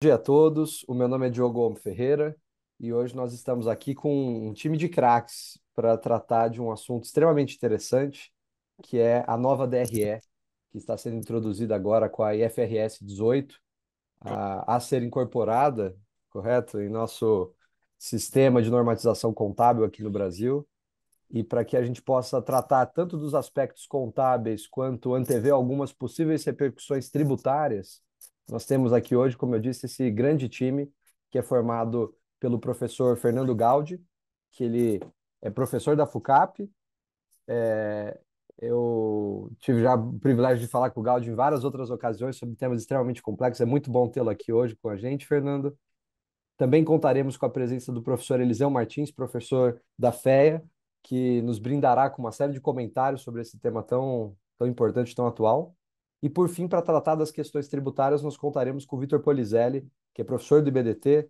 Dia a todos, o meu nome é Diogo Gomes Ferreira e hoje nós estamos aqui com um time de craques para tratar de um assunto extremamente interessante, que é a nova DRE, que está sendo introduzida agora com a IFRS 18, a ser incorporada, correto, em nosso sistema de normatização contábil aqui no Brasil, e para que a gente possa tratar tanto dos aspectos contábeis quanto antever algumas possíveis repercussões tributárias. Nós temos aqui hoje, como eu disse, esse grande time que é formado pelo professor Fernando Gaudi, que ele é professor da FUCAP. Eu tive já o privilégio de falar com o Gaudi em várias outras ocasiões sobre temas extremamente complexos. É muito bom tê-lo aqui hoje com a gente, Fernando. Também contaremos com a presença do professor Eliseu Martins, professor da FEA, que nos brindará com uma série de comentários sobre esse tema tão importante, tão atual. E, por fim, para tratar das questões tributárias, nós contaremos com o Vitor Polizelli, que é professor do IBDT,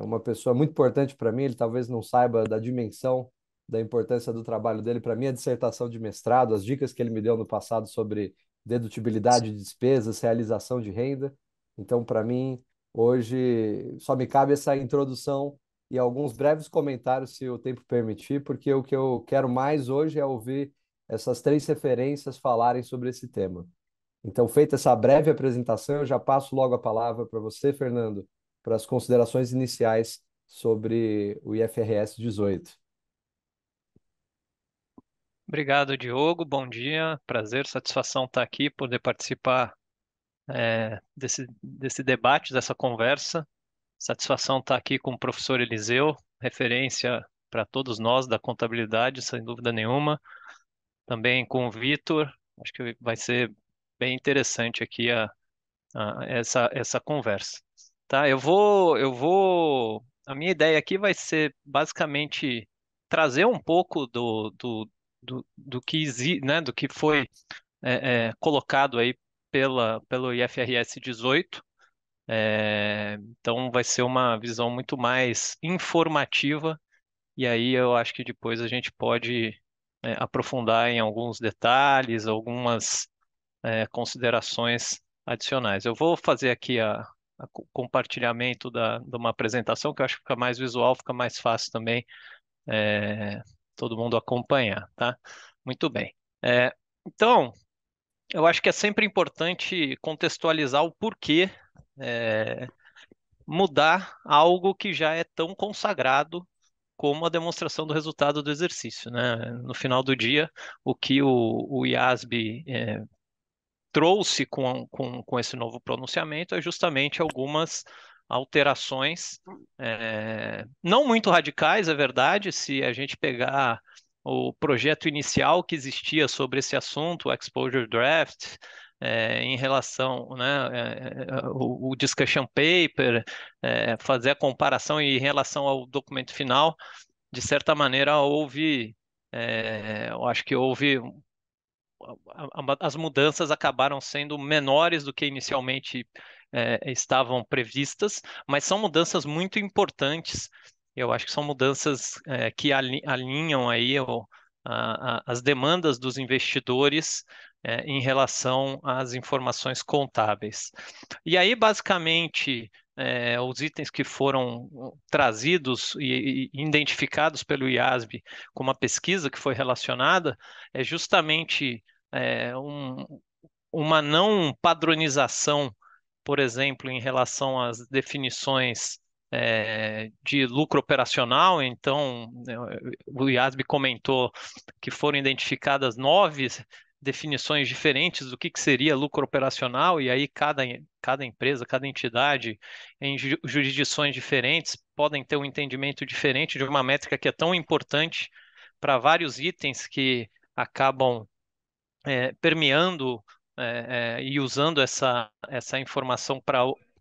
uma pessoa muito importante para mim. Ele talvez não saiba da dimensão da importância do trabalho dele para minha dissertação de mestrado, as dicas que ele me deu no passado sobre dedutibilidade de despesas, realização de renda. Então, para mim, hoje só me cabe essa introdução e alguns breves comentários, se o tempo permitir, porque o que eu quero mais hoje é ouvir essas três referências falarem sobre esse tema. Então, feita essa breve apresentação, eu já passo logo a palavra para você, Fernando, para as considerações iniciais sobre o IFRS 18. Obrigado, Diogo. Bom dia. Prazer, satisfação estar aqui, poder participar desse debate, dessa conversa. Satisfação estar aqui com o professor Eliseu, referência para todos nós da contabilidade, sem dúvida nenhuma. Também com o Vitor. Acho que vai ser bem interessante aqui essa conversa. Tá? A minha ideia aqui vai ser basicamente trazer um pouco do que né, do que foi colocado aí pelo IFRS 18. Então vai ser uma visão muito mais informativa, e aí eu acho que depois a gente pode aprofundar em alguns detalhes, algumas considerações adicionais. Eu vou fazer aqui o compartilhamento de uma apresentação que eu acho que fica mais visual, fica mais fácil também é, todo mundo acompanhar, tá? Muito bem. Então, eu acho que é sempre importante contextualizar o porquê é, mudar algo que já é tão consagrado como a demonstração do resultado do exercício, né? No final do dia, o que o IASB trouxe com esse novo pronunciamento é justamente algumas alterações, não muito radicais, é verdade, se a gente pegar o projeto inicial que existia sobre esse assunto, o Exposure Draft, em relação, né, o discussion paper, fazer a comparação em relação ao documento final, de certa maneira eu acho que houve as mudanças acabaram sendo menores do que inicialmente estavam previstas, mas são mudanças muito importantes. Eu acho que são mudanças que alinham aí as demandas dos investidores em relação às informações contábeis. E aí, basicamente, os itens que foram trazidos e identificados pelo IASB como uma pesquisa que foi relacionada é justamente uma não padronização, por exemplo, em relação às definições de lucro operacional. Então, o IASB comentou que foram identificadas 9 definições diferentes do que seria lucro operacional, e aí cada empresa, cada entidade, em jurisdições diferentes, podem ter um entendimento diferente de uma métrica que é tão importante para vários itens que acabam permeando e usando essa informação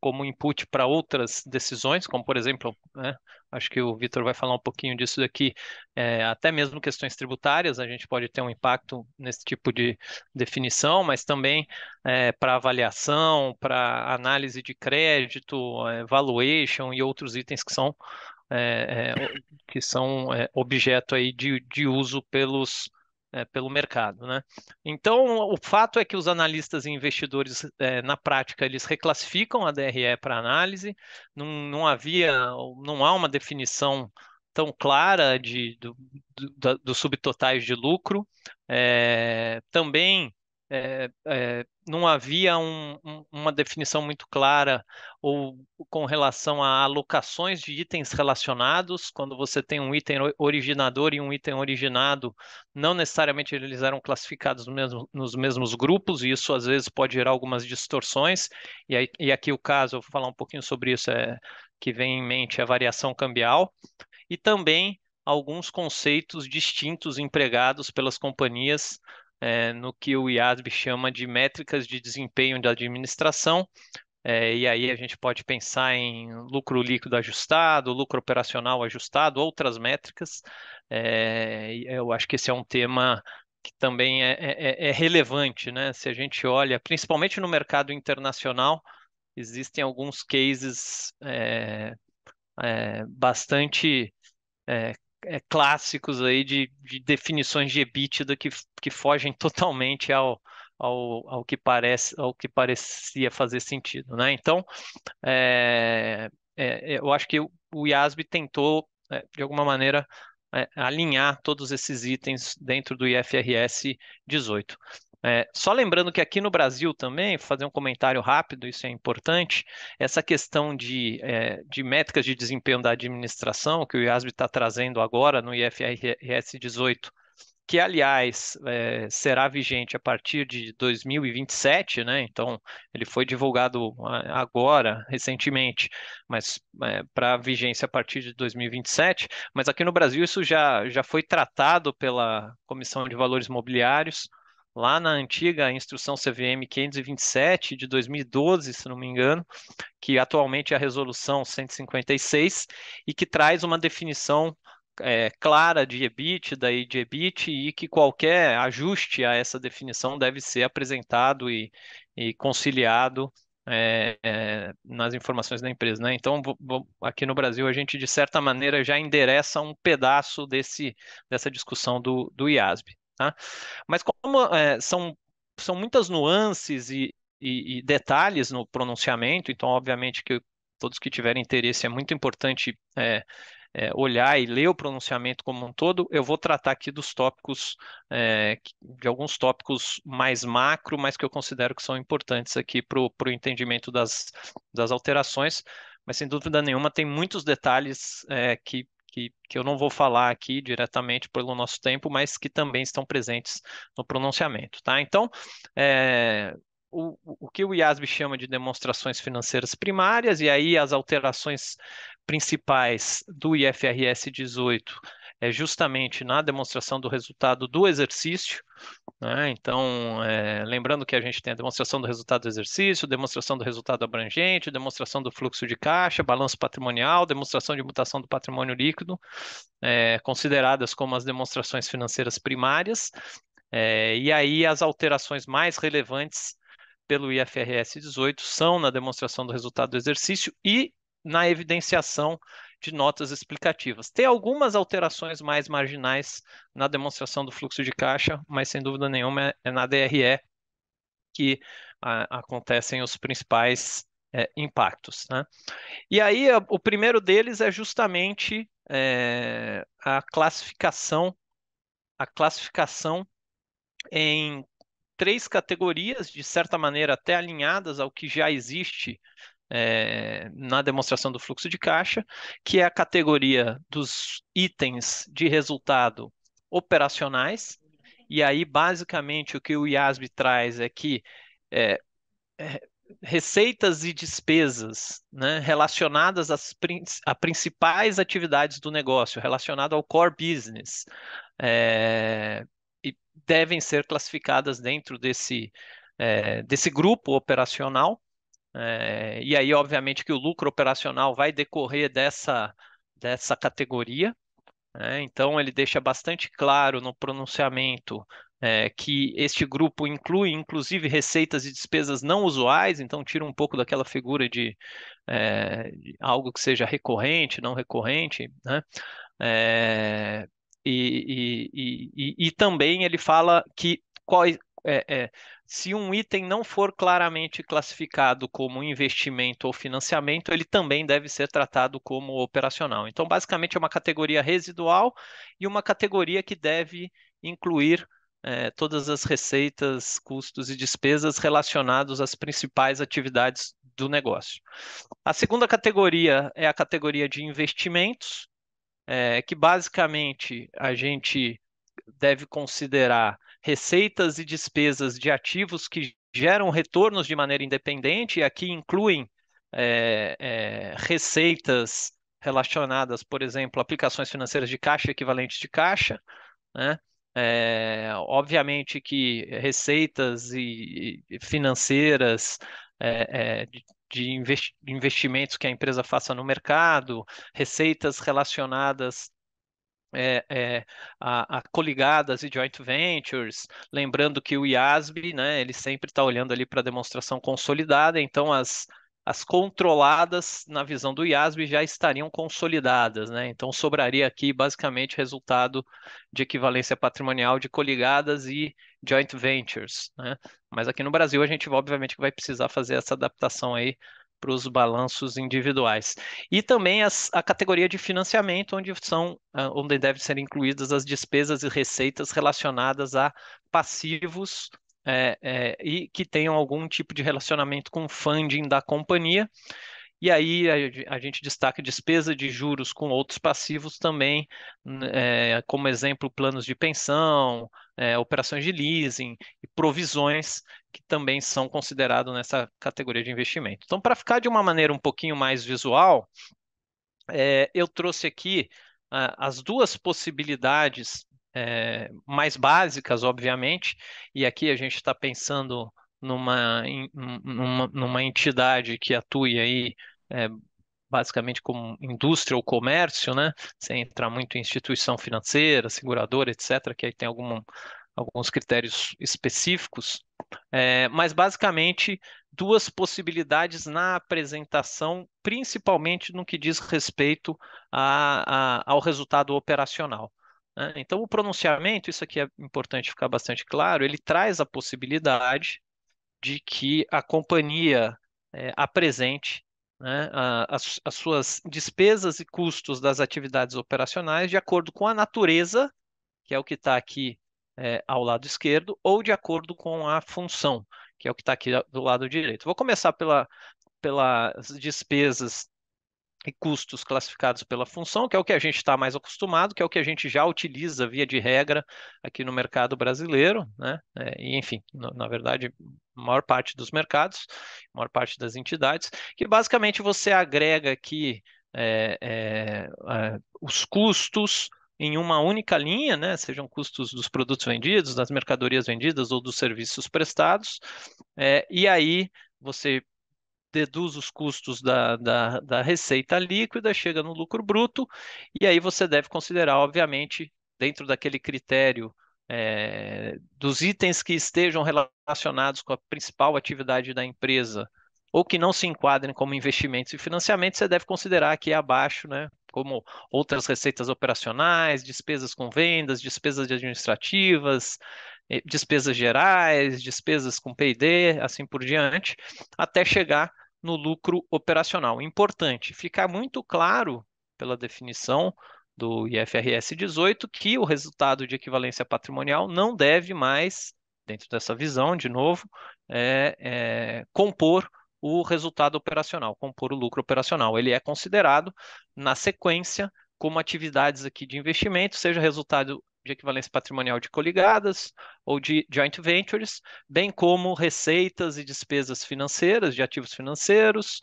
como input para outras decisões, como por exemplo, né, acho que o Vitor vai falar um pouquinho disso daqui, até mesmo questões tributárias, a gente pode ter um impacto nesse tipo de definição, mas também para avaliação, para análise de crédito, valuation e outros itens que são objeto aí de uso pelo mercado, né? Então, o fato é que os analistas e investidores, na prática, eles reclassificam a DRE para análise, não há uma definição tão clara dos subtotais de lucro. Também não havia uma definição muito clara ou com relação a alocações de itens relacionados. Quando você tem um item originador e um item originado, não necessariamente eles eram classificados nos mesmos grupos, e isso às vezes pode gerar algumas distorções. E aqui o caso, eu vou falar um pouquinho sobre isso, que vem em mente a variação cambial, e também alguns conceitos distintos empregados pelas companhias, no que o IASB chama de métricas de desempenho da administração. E aí a gente pode pensar em lucro líquido ajustado, lucro operacional ajustado, outras métricas. E eu acho que esse é um tema que também é relevante, né? Se a gente olha, principalmente no mercado internacional, existem alguns cases bastante é, clássicos aí de definições de EBITDA que fogem totalmente ao que parecia fazer sentido, né? Então, eu acho que o IASB tentou, de alguma maneira, alinhar todos esses itens dentro do IFRS 18. Só lembrando que aqui no Brasil também, fazer um comentário rápido, isso é importante, essa questão de métricas de desempenho da administração, que o IASB está trazendo agora no IFRS 18, que, aliás, será vigente a partir de 2027, né? Então, ele foi divulgado agora, recentemente, mas para vigência a partir de 2027. Mas aqui no Brasil isso já foi tratado pela Comissão de Valores Mobiliários, lá na antiga Instrução CVM 527 de 2012, se não me engano, que atualmente é a Resolução 156, e que traz uma definição clara de EBITDA e de EBIT, e que qualquer ajuste a essa definição deve ser apresentado e conciliado nas informações da empresa, né? Então, aqui no Brasil, a gente, de certa maneira, já endereça um pedaço dessa discussão do IASB, tá? Mas como são muitas nuances e detalhes no pronunciamento, então, obviamente, que todos que tiverem interesse, é muito importante olhar e ler o pronunciamento como um todo. Eu vou tratar aqui dos tópicos, de alguns tópicos mais macro, mas que eu considero que são importantes aqui para o entendimento das alterações. Mas, sem dúvida nenhuma, tem muitos detalhes que eu não vou falar aqui diretamente pelo nosso tempo, mas que também estão presentes no pronunciamento, tá? Então, o que o IASB chama de demonstrações financeiras primárias, e aí as alterações principais do IFRS 18 é justamente na demonstração do resultado do exercício, né? Então, lembrando que a gente tem a demonstração do resultado do exercício, demonstração do resultado abrangente, demonstração do fluxo de caixa, balanço patrimonial, demonstração de mutação do patrimônio líquido, consideradas como as demonstrações financeiras primárias. E aí as alterações mais relevantes pelo IFRS 18 são na demonstração do resultado do exercício e na evidenciação de notas explicativas. Tem algumas alterações mais marginais na demonstração do fluxo de caixa, mas sem dúvida nenhuma é na DRE que acontecem os principais impactos, né? E aí o primeiro deles é justamente a classificação em três categorias, de certa maneira até alinhadas ao que já existe na demonstração do fluxo de caixa, que é a categoria dos itens de resultado operacionais. E aí, basicamente, o que o IASB traz é que é, é, receitas e despesas, né, relacionadas a principais atividades do negócio, relacionado ao core business, e devem ser classificadas dentro desse grupo operacional. E aí, obviamente, que o lucro operacional vai decorrer dessa categoria, né? Então, ele deixa bastante claro no pronunciamento que este grupo inclui, inclusive, receitas e despesas não usuais, então tira um pouco daquela figura de algo que seja recorrente, não recorrente, né? E também ele fala que é, é, se um item não for claramente classificado como investimento ou financiamento, ele também deve ser tratado como operacional. Então, basicamente, é uma categoria residual e uma categoria que deve incluir todas as receitas, custos e despesas relacionados às principais atividades do negócio. A segunda categoria é a categoria de investimentos, que basicamente a gente deve considerar receitas e despesas de ativos que geram retornos de maneira independente, e aqui incluem receitas relacionadas, por exemplo, aplicações financeiras de caixa equivalentes de caixa, né? Obviamente que receitas e financeiras de investimentos que a empresa faça no mercado, receitas relacionadas a coligadas e joint ventures, lembrando que o IASB, né, ele sempre está olhando ali para a demonstração consolidada, então as controladas, na visão do IASB, já estariam consolidadas, né? Então sobraria aqui basicamente resultado de equivalência patrimonial de coligadas e joint ventures, né? Mas aqui no Brasil a gente obviamente vai precisar fazer essa adaptação aí para os balanços individuais. E também a categoria de financiamento, onde devem ser incluídas as despesas e receitas relacionadas a passivos e que tenham algum tipo de relacionamento com o funding da companhia. E aí a gente destaca despesa de juros com outros passivos também, como exemplo, planos de pensão, operações de leasing e provisões que também são considerados nessa categoria de investimento. Então, para ficar de uma maneira um pouquinho mais visual, eu trouxe aqui as duas possibilidades mais básicas, obviamente, e aqui a gente está pensando numa entidade que atue aí é, basicamente como indústria ou comércio, né? Sem entrar muito em instituição financeira, seguradora, etc., que aí tem alguns critérios específicos. Mas basicamente duas possibilidades na apresentação, principalmente no que diz respeito ao resultado operacional, né? Então, o pronunciamento, isso aqui é importante ficar bastante claro, ele traz a possibilidade de que a companhia apresente, né, as suas despesas e custos das atividades operacionais de acordo com a natureza, que é o que está aqui ao lado esquerdo, ou de acordo com a função, que é o que está aqui do lado direito. Vou começar pelas despesas e custos classificados pela função, que é o que a gente está mais acostumado, que é o que a gente já utiliza via de regra aqui no mercado brasileiro, né? E, enfim, na verdade, a maior parte dos mercados, a maior parte das entidades, que basicamente você agrega aqui os custos em uma única linha, né? Sejam custos dos produtos vendidos, das mercadorias vendidas ou dos serviços prestados, e aí você deduz os custos da receita líquida, chega no lucro bruto, e aí você deve considerar, obviamente, dentro daquele critério dos itens que estejam relacionados com a principal atividade da empresa, ou que não se enquadrem como investimentos e financiamentos, você deve considerar aqui abaixo, né? Como outras receitas operacionais, despesas com vendas, despesas administrativas, despesas gerais, despesas com P&D, assim por diante, até chegar no lucro operacional. Importante ficar muito claro pela definição do IFRS 18 que o resultado de equivalência patrimonial não deve mais, dentro dessa visão, de novo, compor o resultado operacional, compor o lucro operacional. Ele é considerado na sequência como atividades aqui de investimento, seja resultado de equivalência patrimonial de coligadas ou de joint ventures, bem como receitas e despesas financeiras de ativos financeiros,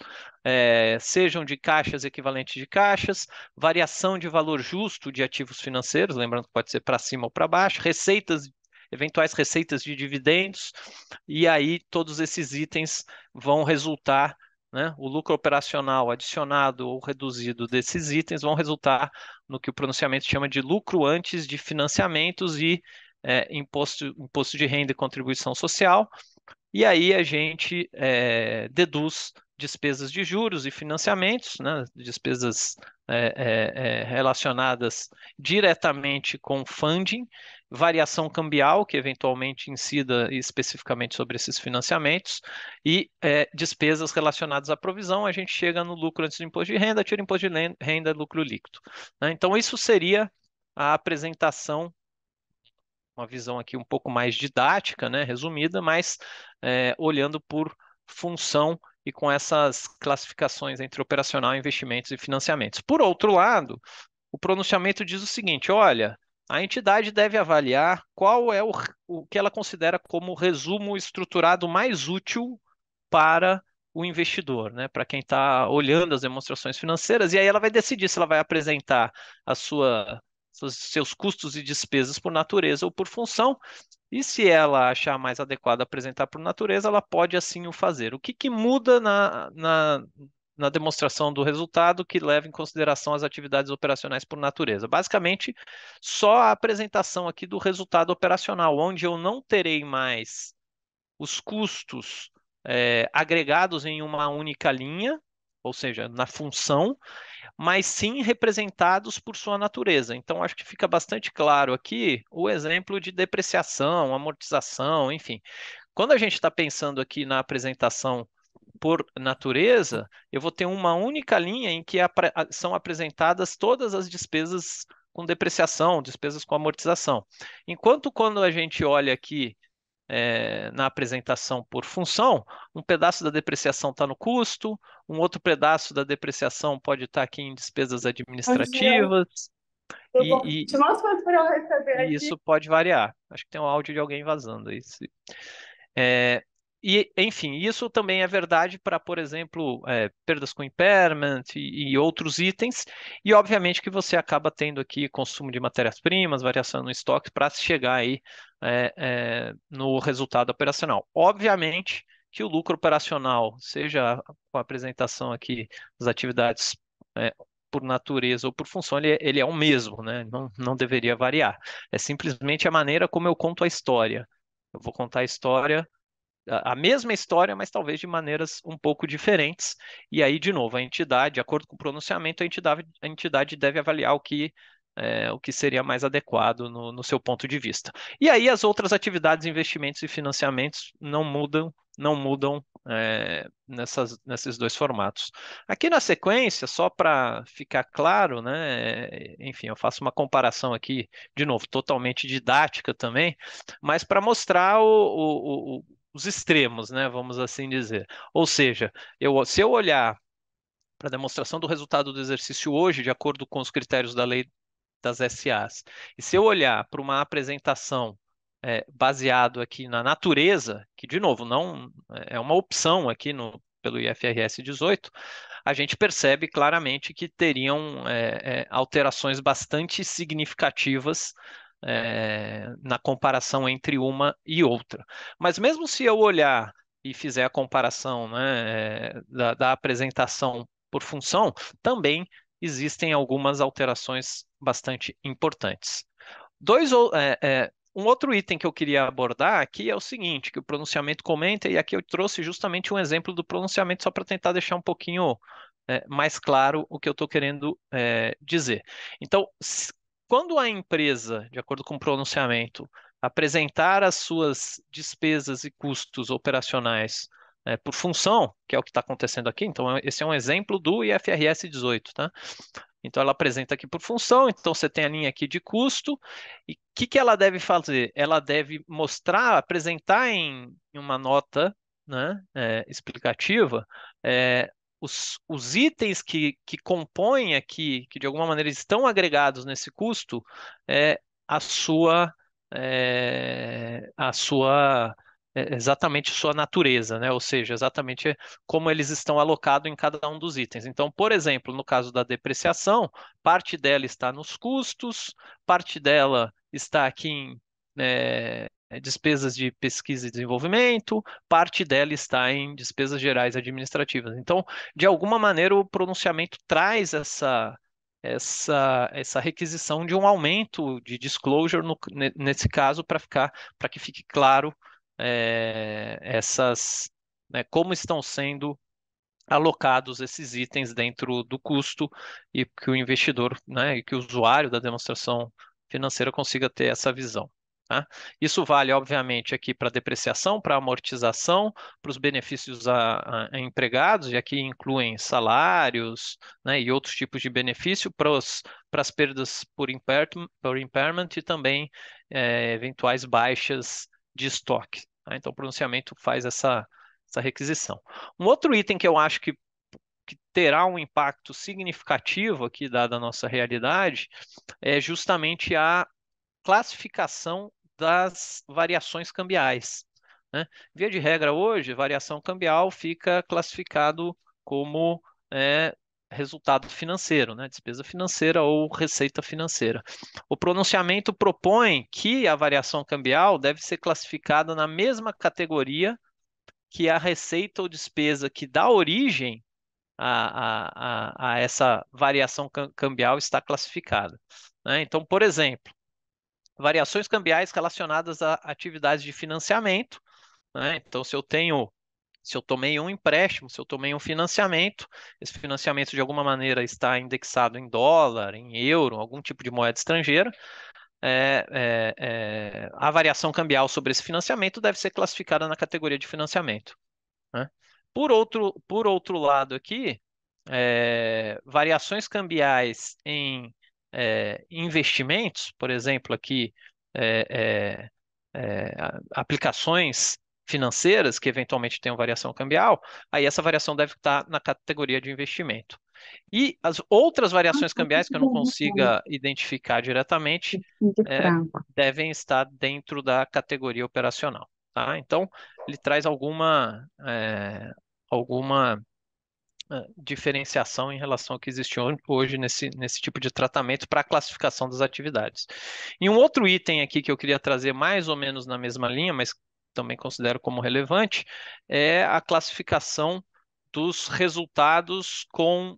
sejam de caixas equivalentes de caixas, variação de valor justo de ativos financeiros, lembrando que pode ser para cima ou para baixo, eventuais receitas de dividendos, e aí todos esses itens vão resultar, né, o lucro operacional adicionado ou reduzido desses itens vão resultar no que o pronunciamento chama de lucro antes de financiamentos e imposto de renda e contribuição social. E aí a gente deduz despesas de juros e financiamentos, né, despesas relacionadas diretamente com funding, variação cambial, que eventualmente incida especificamente sobre esses financiamentos, e despesas relacionadas à provisão. A gente chega no lucro antes do imposto de renda, tira imposto de renda, lucro líquido, né? Então, isso seria a apresentação, uma visão aqui um pouco mais didática, né, resumida, mas olhando por função e com essas classificações entre operacional, investimentos e financiamentos. Por outro lado, o pronunciamento diz o seguinte: olha, a entidade deve avaliar qual é o que ela considera como o resumo estruturado mais útil para o investidor, né? Para quem está olhando as demonstrações financeiras, e aí ela vai decidir se ela vai apresentar a seus custos e despesas por natureza ou por função, e se ela achar mais adequado apresentar por natureza, ela pode assim o fazer. O que que muda na demonstração do resultado que leva em consideração as atividades operacionais por natureza? Basicamente, só a apresentação aqui do resultado operacional, onde eu não terei mais os custos agregados em uma única linha, ou seja, na função, mas sim representados por sua natureza. Então, acho que fica bastante claro aqui o exemplo de depreciação, amortização, enfim. Quando a gente está pensando aqui na apresentação por natureza, eu vou ter uma única linha em que são apresentadas todas as despesas com depreciação, despesas com amortização. Enquanto quando a gente olha aqui na apresentação por função, um pedaço da depreciação está no custo, um outro pedaço da depreciação pode estar aqui em despesas Bom dia. administrativas, Te e, mostro quanto para eu receber e aqui. isso pode variar. Acho que tem um áudio de alguém vazando aí. É, enfim, isso também é verdade para, por exemplo, perdas com impairment e outros itens, e obviamente que você acaba tendo aqui consumo de matérias-primas, variação no estoque, para chegar aí no resultado operacional. Obviamente que o lucro operacional, seja com a apresentação aqui das atividades por natureza ou por função, ele é o mesmo, né? Não deveria variar. É simplesmente a maneira como eu conto a história. Eu vou contar a história, a mesma história, mas talvez de maneiras um pouco diferentes. E aí, de novo, a entidade, de acordo com o pronunciamento, a entidade deve avaliar o que seria mais adequado no seu ponto de vista. E aí, as outras atividades, investimentos e financiamentos não mudam nesses dois formatos. Aqui na sequência, só para ficar claro, né, enfim, eu faço uma comparação aqui, de novo, totalmente didática também, mas para mostrar os extremos, né, vamos assim dizer. Ou seja, se eu olhar para a demonstração do resultado do exercício hoje, de acordo com os critérios da lei das SAs, e se eu olhar para uma apresentação baseado aqui na natureza, que de novo não é uma opção aqui pelo IFRS 18, a gente percebe claramente que teriam alterações bastante significativas na comparação entre uma e outra. Mas mesmo se eu olhar e fizer a comparação, né, da apresentação por função, também existem algumas alterações bastante importantes. Um outro item que eu queria abordar aqui é o seguinte, que o pronunciamento comenta, e aqui eu trouxe justamente um exemplo do pronunciamento só para tentar deixar um pouquinho mais claro o que eu estou querendo dizer. Então, quando a empresa, de acordo com o pronunciamento, apresentar as suas despesas e custos operacionais por função, que é o que está acontecendo aqui, então esse é um exemplo do IFRS 18, tá? Então ela apresenta aqui por função, então você tem a linha aqui de custo, e o que ela deve fazer? Ela deve mostrar, apresentar em uma nota, né, explicativa, os itens que compõem aqui, que de alguma maneira estão agregados nesse custo, é a sua, exatamente sua natureza, né? Ou seja, exatamente como eles estão alocados em cada um dos itens. Então, por exemplo, no caso da depreciação, parte dela está nos custos, parte dela está aqui em despesas de pesquisa e desenvolvimento, parte dela está em despesas gerais administrativas. Então, de alguma maneira, o pronunciamento traz essa requisição de um aumento de disclosure nesse caso para que fique claro como estão sendo alocados esses itens dentro do custo e que o investidor, né, e que o usuário da demonstração financeira consiga ter essa visão. Tá? Isso vale, obviamente, aqui para depreciação, para amortização, para os benefícios a empregados, e aqui incluem salários, né, e outros tipos de benefício, para as perdas por impairment e também eventuais baixas de estoque. Tá? Então, o pronunciamento faz essa requisição. Um outro item que eu acho que terá um impacto significativo aqui, dada a nossa realidade, é justamente a classificação das variações cambiais. Né? Via de regra, hoje, variação cambial fica classificado como resultado financeiro, né? Despesa financeira ou receita financeira. O pronunciamento propõe que a variação cambial deve ser classificada na mesma categoria que a receita ou despesa que dá origem a essa variação cambial está classificada. Né? Então, por exemplo, variações cambiais relacionadas a atividades de financiamento. Né? Então, se eu tomei um empréstimo, se eu tomei um financiamento, esse financiamento de alguma maneira está indexado em dólar, em euro, algum tipo de moeda estrangeira, a variação cambial sobre esse financiamento deve ser classificada na categoria de financiamento. Né? Por outro lado aqui, variações cambiais em investimentos, por exemplo, aqui é, aplicações financeiras que eventualmente tenham variação cambial, aí essa variação deve estar na categoria de investimento. E as outras variações cambiais que eu não consiga identificar diretamente de é, franco. devem estar dentro da categoria operacional. Tá? Então, ele traz alguma diferenciação em relação ao que existe hoje nesse tipo de tratamento para a classificação das atividades. E um outro item aqui que eu queria trazer mais ou menos na mesma linha, mas também considero como relevante, é a classificação dos resultados com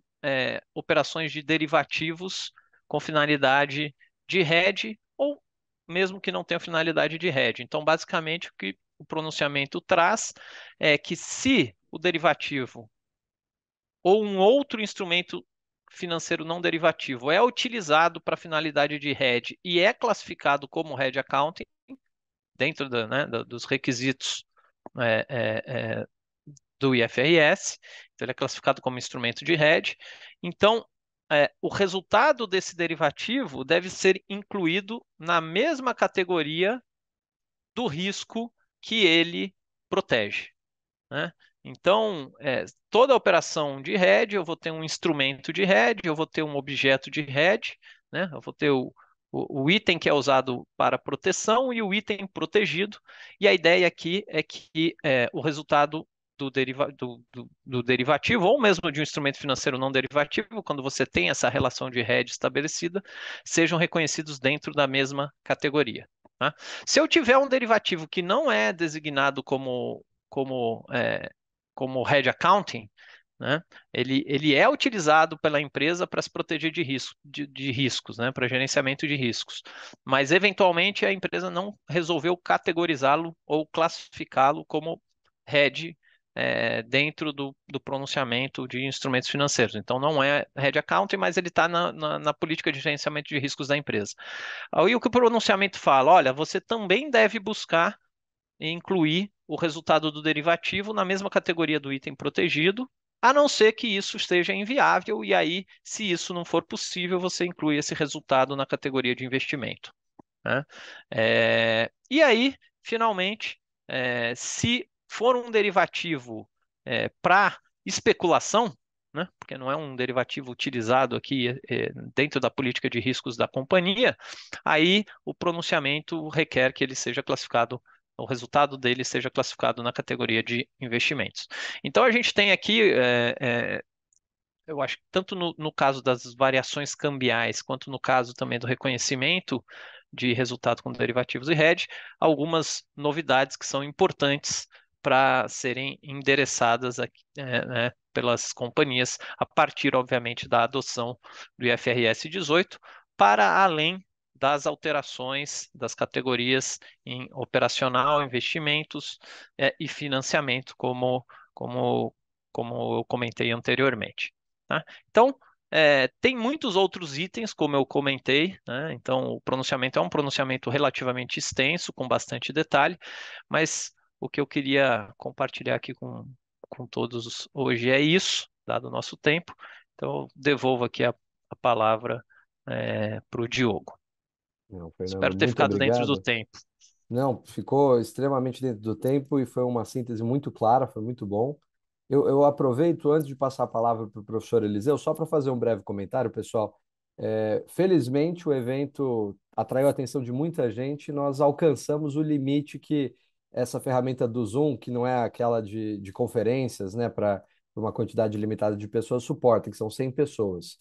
operações de derivativos com finalidade de hedge ou mesmo que não tenha finalidade de hedge. Então, basicamente, o que o pronunciamento traz é que se o derivativo ou um outro instrumento financeiro não derivativo é utilizado para finalidade de hedge e é classificado como hedge accounting, dentro né, dos requisitos é, é, é, do IFRS, então ele é classificado como instrumento de hedge. Então, o resultado desse derivativo deve ser incluído na mesma categoria do risco que ele protege. Né? Então, toda operação de hedge, eu vou ter um instrumento de hedge, eu vou ter um objeto de hedge, né? Eu vou ter o item que é usado para proteção e o item protegido. E a ideia aqui é que o resultado do derivativo, ou mesmo de um instrumento financeiro não derivativo, quando você tem essa relação de hedge estabelecida, sejam reconhecidos dentro da mesma categoria. Tá? Se eu tiver um derivativo que não é designado como hedge accounting, né? Ele é utilizado pela empresa para se proteger de riscos, né? Para gerenciamento de riscos. Mas, eventualmente, a empresa não resolveu categorizá-lo ou classificá-lo como hedge dentro do pronunciamento de instrumentos financeiros. Então, não é hedge accounting, mas ele está na política de gerenciamento de riscos da empresa. Aí o que o pronunciamento fala? Olha, você também deve buscar incluir o resultado do derivativo na mesma categoria do item protegido, a não ser que isso esteja inviável, e aí, se isso não for possível, você inclui esse resultado na categoria de investimento. Né? E aí, finalmente, se for um derivativo para especulação, né, porque não é um derivativo utilizado aqui dentro da política de riscos da companhia, aí o pronunciamento requer que ele seja classificado, o resultado dele seja classificado na categoria de investimentos. Então a gente tem aqui, eu acho que tanto no caso das variações cambiais, quanto no caso também do reconhecimento de resultado com derivativos e hedge, algumas novidades que são importantes para serem endereçadas aqui, né, pelas companhias, a partir, obviamente, da adoção do IFRS 18, para além das alterações das categorias em operacional, investimentos e financiamento, como como eu comentei anteriormente, tá? Então, tem muitos outros itens, como eu comentei, né? Então, o pronunciamento é um pronunciamento relativamente extenso, com bastante detalhe, mas o que eu queria compartilhar aqui com todos hoje é isso, dado o nosso tempo. Então, eu devolvo aqui a palavra para o Diogo. Não, Fernando, Espero ter muito ficado dentro do obrigado. tempo. Não, ficou extremamente dentro do tempo e foi uma síntese muito clara, foi muito bom. Eu aproveito, antes de passar a palavra para o professor Eliseu, só para fazer um breve comentário, pessoal. Felizmente, o evento atraiu a atenção de muita gente, nós alcançamos o limite que essa ferramenta do Zoom, que não é aquela de conferências, né, para uma quantidade limitada de pessoas, suporta, que são 100 pessoas.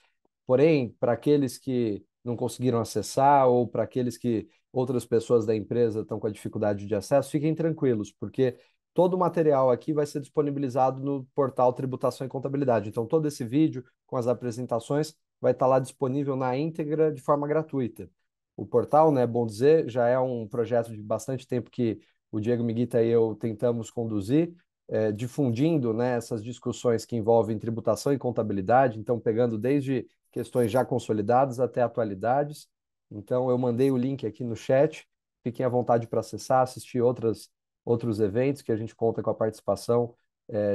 Porém, para aqueles que não conseguiram acessar ou para aqueles que outras pessoas da empresa estão com a dificuldade de acesso, fiquem tranquilos, porque todo o material aqui vai ser disponibilizado no portal Tributação e Contabilidade. Então, todo esse vídeo com as apresentações vai estar lá disponível na íntegra de forma gratuita. O portal, né, bom dizer, já é um projeto de bastante tempo que o Diego Miguita e eu tentamos conduzir, difundindo, né, essas discussões que envolvem tributação e contabilidade, então pegando desde questões já consolidadas até atualidades. Então, eu mandei o link aqui no chat. Fiquem à vontade para acessar, assistir outros eventos que a gente conta com a participação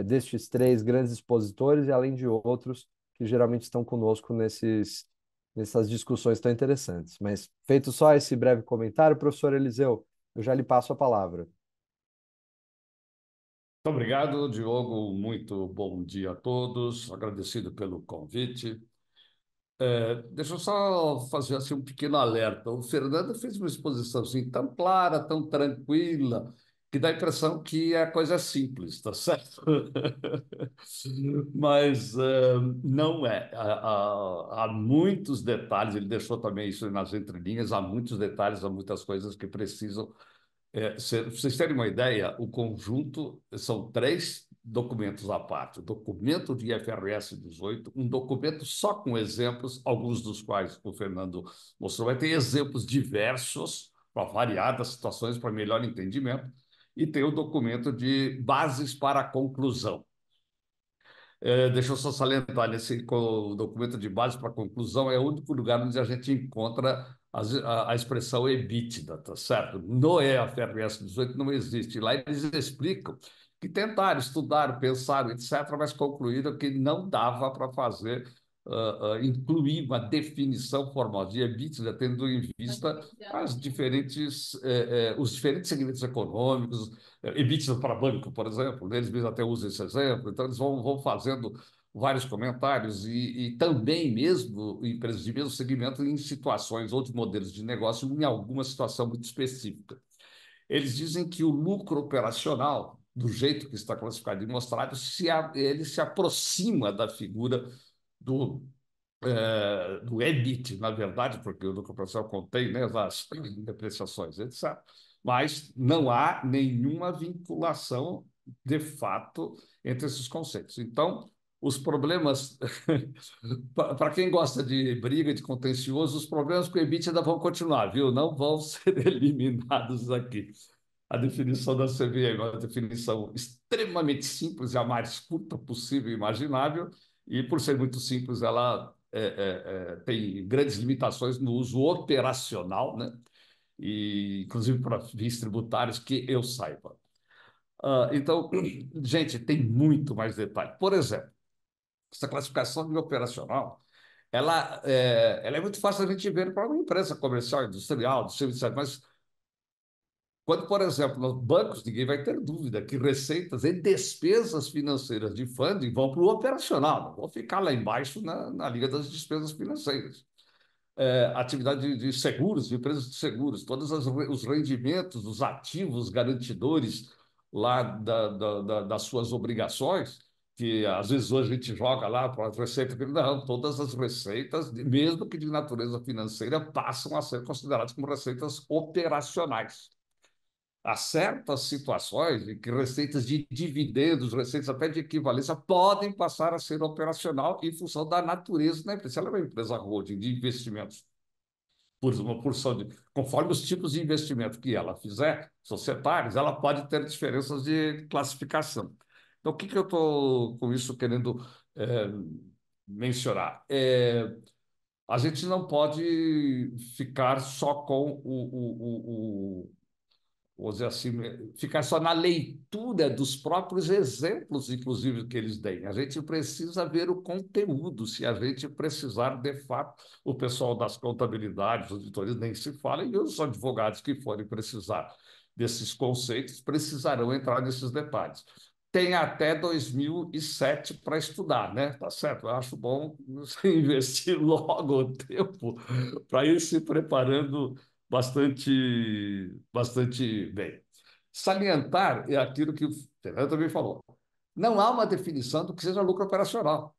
destes três grandes expositores e além de outros que geralmente estão conosco nessas discussões tão interessantes. Mas, feito só esse breve comentário, professor Eliseu, eu já lhe passo a palavra. Muito obrigado, Diogo. Muito bom dia a todos. Agradecido pelo convite. Deixa eu só fazer assim, um pequeno alerta. O Fernando fez uma exposição assim, tão clara, tão tranquila, que dá a impressão que a coisa é simples, tá certo? Mas não é. Há muitos detalhes, ele deixou também isso nas entrelinhas, há muitos detalhes, há muitas coisas que precisam para vocês terem uma ideia, o conjunto são três documentos à parte. O documento de IFRS 18, um documento só com exemplos, alguns dos quais o Fernando mostrou. Vai ter exemplos diversos para variadas situações, para melhor entendimento. E tem o documento de bases para a conclusão. Deixa eu só salientar, nesse documento de base para conclusão, é o único lugar onde a gente encontra a expressão EBITDA, tá certo? No IFRS 18 não existe. Lá eles explicam que tentaram, estudaram, pensaram, etc., mas concluíram que não dava para fazer, incluir uma definição formal de EBITDA, tendo em vista os diferentes segmentos econômicos, EBITDA para banco, por exemplo, eles mesmos até usam esse exemplo, então eles vão fazendo vários comentários e também mesmo empresas de mesmo segmento em situações, outros modelos de negócio, em alguma situação muito específica. Eles dizem que o lucro operacional, do jeito que está classificado e mostrado, ele se aproxima da figura do EBIT, na verdade, porque o lucro operacional contém, né, as depreciações, etc. Mas não há nenhuma vinculação, de fato, entre esses conceitos. Então, os problemas, para quem gosta de briga, de contencioso, os problemas com o EBIT ainda vão continuar, viu? Não vão ser eliminados aqui. A definição da CVM é uma definição extremamente simples e a mais curta possível e imaginável, e por ser muito simples, ela tem grandes limitações no uso operacional, né? E, inclusive para fins tributários, que eu saiba. Então, gente, tem muito mais detalhe. Por exemplo, essa classificação de operacional, ela é muito fácil a gente ver para uma empresa comercial, industrial, de serviços, mas quando, por exemplo, nos bancos, ninguém vai ter dúvida que receitas e despesas financeiras de funding vão para o operacional, não vão ficar lá embaixo na liga das despesas financeiras. Atividade de seguros, de empresas de seguros, todos os rendimentos, os ativos garantidores lá das suas obrigações, que às vezes hoje a gente joga lá para a receita, não, todas as receitas, mesmo que de natureza financeira, passam a ser consideradas como receitas operacionais. Há certas situações em que receitas de dividendos, receitas até de equivalência, podem passar a ser operacional em função da natureza da empresa. Se ela é uma empresa holding de investimentos por uma porção conforme os tipos de investimento que ela fizer, societários, ela pode ter diferenças de classificação. Então, o que eu estou com isso querendo mencionar? A gente não pode ficar só com vamos dizer assim, ficar só na leitura dos próprios exemplos, inclusive, que eles deem. A gente precisa ver o conteúdo, se a gente precisar, de fato, o pessoal das contabilidades, os auditores nem se fala, e os advogados que forem precisar desses conceitos precisarão entrar nesses detalhes. Tem até 2007 para estudar, né? Tá certo? Eu acho bom você investir logo o tempo para ir se preparando bastante bem. Salientar é aquilo que o Fernando também falou. Não há uma definição do que seja lucro operacional.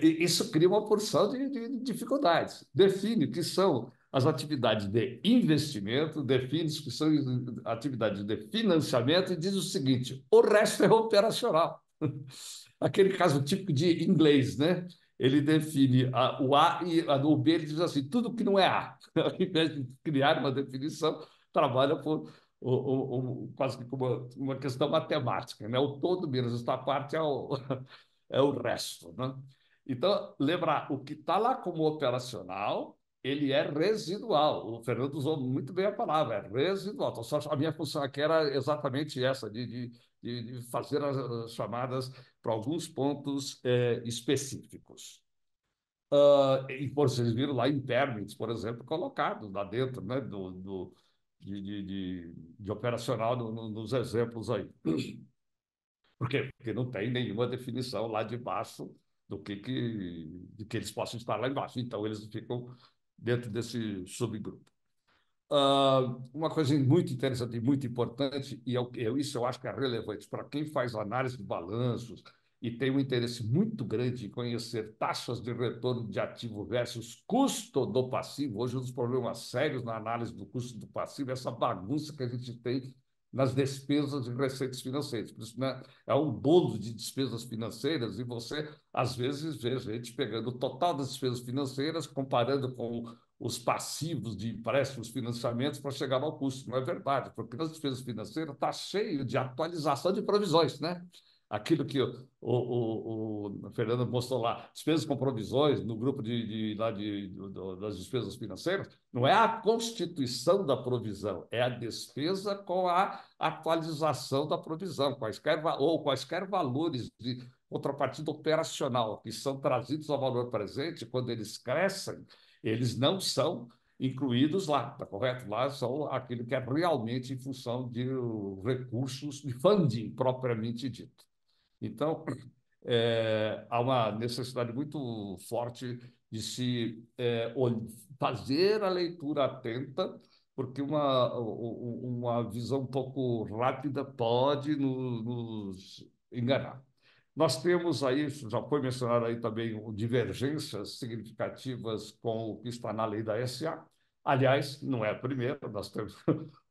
Isso cria uma porção de dificuldades. Define o que são as atividades de investimento, define o que são atividades de financiamento e diz o seguinte: o resto é operacional. Aquele caso típico de inglês, né? Ele define o A e o B, ele diz assim: tudo que não é A. Ao invés de criar uma definição, trabalha por quase que como uma questão matemática, né? O todo menos esta parte é o resto, né? Então, lembrar, o que está lá como operacional, ele é residual. O Fernando usou muito bem a palavra, é residual. Então, a minha função aqui era exatamente essa, de fazer as chamadas para alguns pontos específicos. E, vocês viram lá impairments, por exemplo, colocados lá dentro, né, de operacional nos exemplos aí. Por quê? Porque não tem nenhuma definição lá de baixo de que eles possam estar lá embaixo. Então, eles ficam dentro desse subgrupo. Uma coisa muito interessante e muito importante, e isso eu acho que é relevante para quem faz análise de balanços e tem um interesse muito grande em conhecer taxas de retorno de ativo versus custo do passivo. Hoje, um dos problemas sérios na análise do custo do passivo é essa bagunça que a gente tem nas despesas e receitas financeiras. Por isso, né, é um bolo de despesas financeiras e você, às vezes, vê gente pegando o total das despesas financeiras, comparando com os passivos de empréstimos, financiamentos, para chegar ao custo. Não é verdade, porque nas despesas financeiras está cheio de atualização de provisões, né? Aquilo que o Fernando mostrou lá, despesas com provisões, no grupo das despesas financeiras, não é a constituição da provisão, é a despesa com a atualização da provisão, quaisquer valores de contrapartida operacional que são trazidos ao valor presente, quando eles crescem, eles não são incluídos lá, tá correto? Lá são aquilo que é realmente em função de recursos de funding propriamente dito. Então, há uma necessidade muito forte de se fazer a leitura atenta, porque uma visão um pouco rápida pode nos enganar. Nós temos aí, já foi mencionado aí também, divergências significativas com o que está na lei da SA. Aliás, não é a primeira, nós temos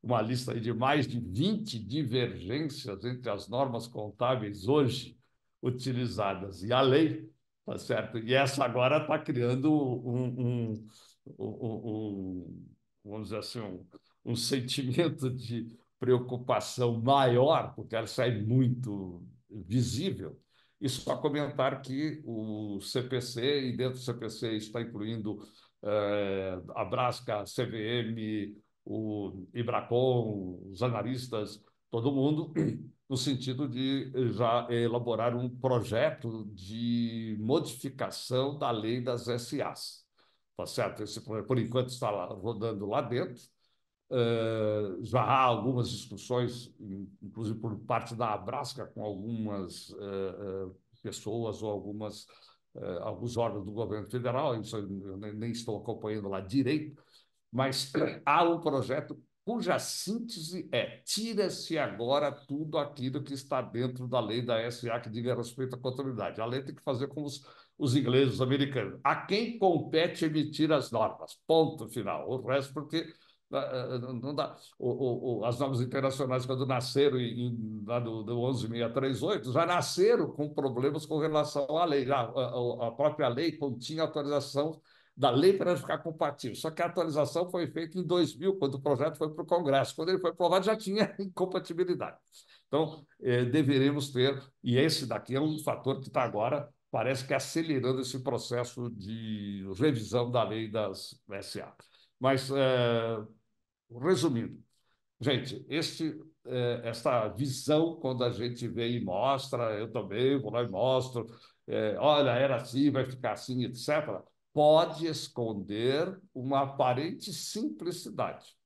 uma lista aí de mais de 20 divergências entre as normas contábeis hoje utilizadas e a lei, tá certo? E essa agora está criando vamos dizer assim, um sentimento de preocupação maior, porque ela sai muito visível. E só comentar que o CPC, e dentro do CPC está incluindo a Brasca, a CVM, o Ibracon, os analistas, todo mundo, no sentido de já elaborar um projeto de modificação da lei das SAs. Tá certo? Esse, por enquanto, está rodando lá dentro. Já há algumas discussões, inclusive por parte da Abrasca, com algumas pessoas ou alguns órgãos do governo federal, isso eu nem estou acompanhando lá direito, mas há um projeto cuja síntese é: tira-se agora tudo aquilo que está dentro da lei da SA que diga respeito à contabilidade. A lei tem que fazer como os ingleses, os americanos. A quem compete emitir as normas? Ponto final. O resto, porque não dá. As normas internacionais, quando nasceram lá do 11638, já nasceram com problemas com relação à lei. A própria lei continha autorização da lei para ficar compatível. Só que a atualização foi feita em 2000, quando o projeto foi para o Congresso. Quando ele foi aprovado, já tinha incompatibilidade. Então, deveremos ter, e esse daqui é um fator que está agora, parece que acelerando esse processo de revisão da lei das SA. Mas, resumindo, gente, esta visão, quando a gente vem e mostra, eu também vou lá e mostro, olha, era assim, vai ficar assim, etc., pode esconder uma aparente simplicidade.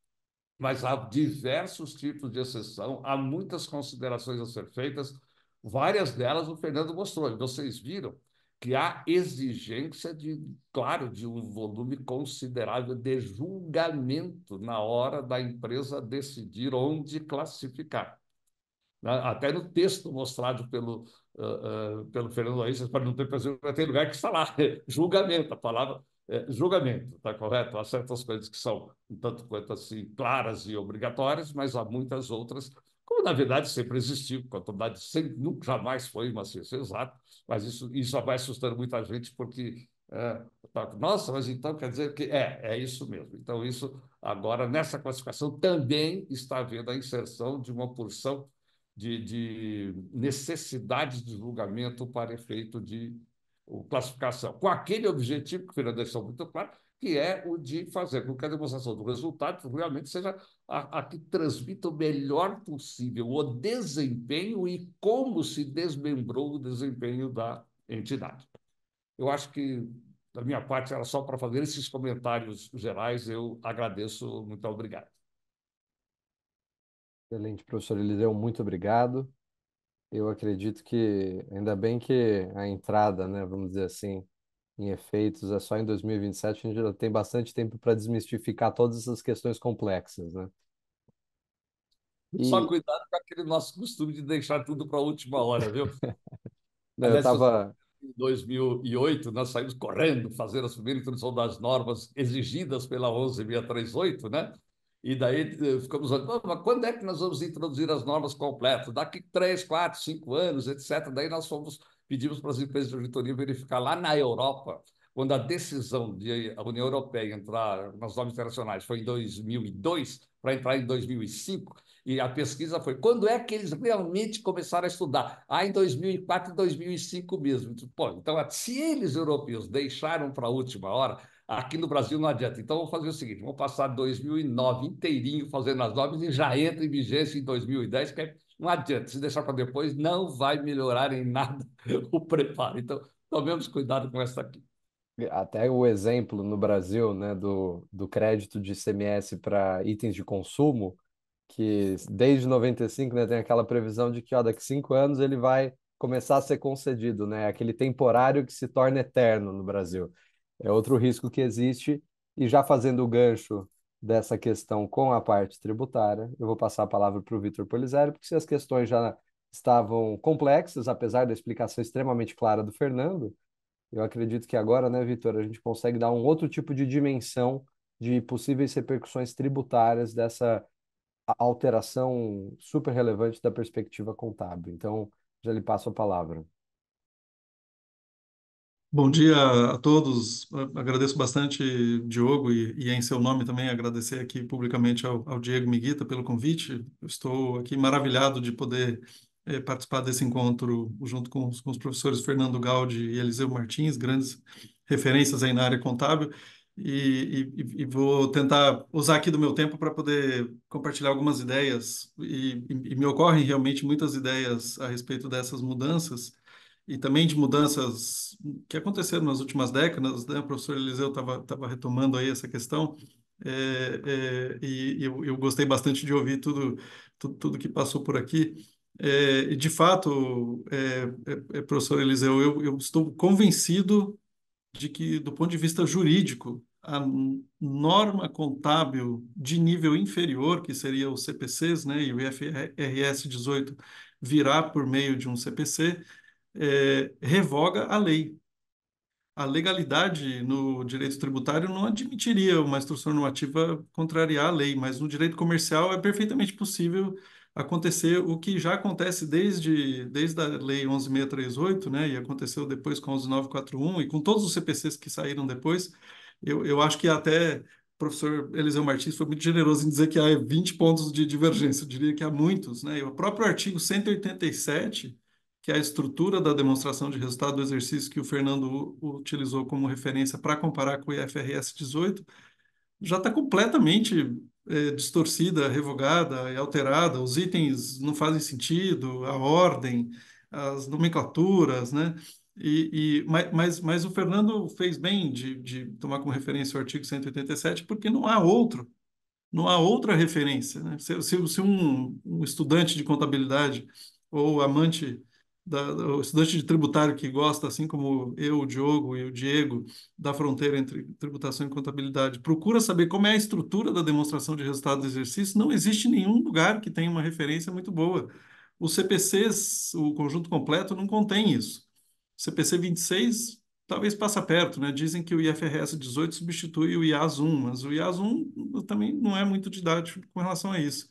Mas há diversos tipos de exceção, há muitas considerações a ser feitas, várias delas o Fernando mostrou, e vocês viram que há exigência claro, de um volume considerável de julgamento na hora da empresa decidir onde classificar, né? Até no texto mostrado pelo Fernando Aísas, para não ter prazer, tem lugar que está lá, julgamento, a palavra julgamento, está correto? Há certas coisas que são um tanto quanto assim claras e obrigatórias, mas há muitas outras, como na verdade sempre existiu, contabilidade sempre, nunca jamais foi uma ciência exata, mas isso vai assustando muita gente, porque nossa, mas então quer dizer que é isso mesmo. Então, isso agora, nessa classificação, também está havendo a inserção de uma porção de necessidades de julgamento para efeito de classificação, com aquele objetivo que o Fernando deixou muito claro, que é o de fazer com que a demonstração do resultado realmente seja a que transmita o melhor possível o desempenho e como se desmembrou o desempenho da entidade. Eu acho que, da minha parte, era só para fazer esses comentários gerais. Eu agradeço, muito obrigado. Excelente, professor Eliseu, muito obrigado. Eu acredito que, ainda bem que a entrada, né, vamos dizer assim, em efeitos é só em 2027, a gente já tem bastante tempo para desmistificar todas essas questões complexas, né? Só E cuidado com aquele nosso costume de deixar tudo para a última hora, viu? né, eu Aliás, estava. em 2008, nós saímos correndo fazer a primeira introdução das normas exigidas pela 11.638, né? E daí ficamos olhando, mas quando é que nós vamos introduzir as normas completas? Daqui 3, 4, 5 anos, etc. Daí nós pedimos para as empresas de auditoria verificar lá na Europa, quando a decisão de a União Europeia entrar nas normas internacionais foi em 2002, para entrar em 2005, e a pesquisa foi, quando é que eles realmente começaram a estudar? Em 2004 e 2005 mesmo. Pô, então, se eles, europeus, deixaram para a última hora, aqui no Brasil não adianta. Então, vamos fazer o seguinte, vamos passar 2009 inteirinho fazendo as normas e já entra em vigência em 2010, que não adianta. Se deixar para depois, não vai melhorar em nada o preparo. Então, tomemos cuidado com essa aqui. Até o exemplo no Brasil, né, do crédito de ICMS para itens de consumo, que desde 95, né, tem aquela previsão de que ó, daqui 5 anos ele vai começar a ser concedido, né, aquele temporário que se torna eterno no Brasil. É outro risco que existe, e já fazendo o gancho dessa questão com a parte tributária, eu vou passar a palavra para o Vitor Polizeri, porque se as questões já estavam complexas, apesar da explicação extremamente clara do Fernando, eu acredito que agora, né, Vitor, a gente consegue dar um outro tipo de dimensão de possíveis repercussões tributárias dessa alteração super relevante da perspectiva contábil. Então, já lhe passo a palavra. Bom dia a todos. Agradeço bastante, Diogo, e em seu nome também agradecer aqui publicamente ao Diego Miguita pelo convite. Eu estou aqui maravilhado de poder participar desse encontro junto com os professores Fernando Gaudi e Eliseu Martins, grandes referências aí na área contábil, e vou tentar usar aqui do meu tempo para poder compartilhar algumas ideias, e me ocorrem realmente muitas ideias a respeito dessas mudanças, e também de mudanças que aconteceram nas últimas décadas, né? O professor Eliseu estava retomando aí essa questão, e eu gostei bastante de ouvir tudo que passou por aqui. E de fato, professor Eliseu, eu estou convencido de que, do ponto de vista jurídico, a norma contábil de nível inferior, que seria os CPCs, né, e o IFRS 18 virá por meio de um CPC, revoga a lei. A legalidade no direito tributário não admitiria uma instrução normativa contrariar a lei, mas no direito comercial é perfeitamente possível acontecer o que já acontece desde a Lei 11.638, né, e aconteceu depois com a 11.941 e com todos os CPCs que saíram depois. Eu acho que até professor Eliseu Martins foi muito generoso em dizer que há 20 pontos de divergência. Eu diria que há muitos, né? E o próprio artigo 187, que é a estrutura da demonstração de resultado do exercício que o Fernando utilizou como referência para comparar com o IFRS 18, já está completamente distorcida, revogada e alterada. Os itens não fazem sentido, a ordem, as nomenclaturas, né? Mas o Fernando fez bem de tomar como referência o artigo 187, porque não há outra referência, né? Se um estudante de contabilidade ou amante o estudante de tributário que gosta, assim como eu, o Diogo e o Diego, da fronteira entre tributação e contabilidade, procura saber como é a estrutura da demonstração de resultado do exercício, não existe nenhum lugar que tenha uma referência muito boa. Os CPCs, o conjunto completo, não contém isso. O CPC 26 talvez passa perto, né? Dizem que o IFRS 18 substitui o IAS 1, mas o IAS 1 também não é muito didático com relação a isso.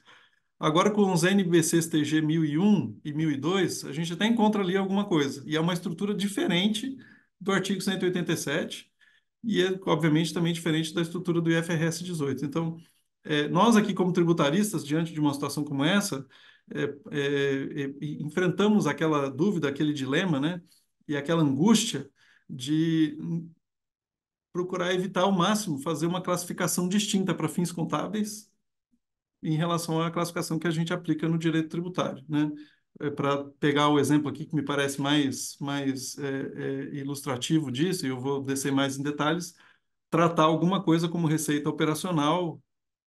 Agora, com os NBCs TG 1001 e 1002, a gente até encontra ali alguma coisa. E é uma estrutura diferente do artigo 187 e é, obviamente, também diferente da estrutura do IFRS 18. Então, nós aqui, como tributaristas, diante de uma situação como essa, enfrentamos aquela dúvida, aquele dilema, né? E aquela angústia de procurar evitar ao máximo fazer uma classificação distinta para fins contábeis em relação à classificação que a gente aplica no direito tributário, né? Para pegar o exemplo aqui que me parece mais ilustrativo disso, e eu vou descer mais em detalhes, tratar alguma coisa como receita operacional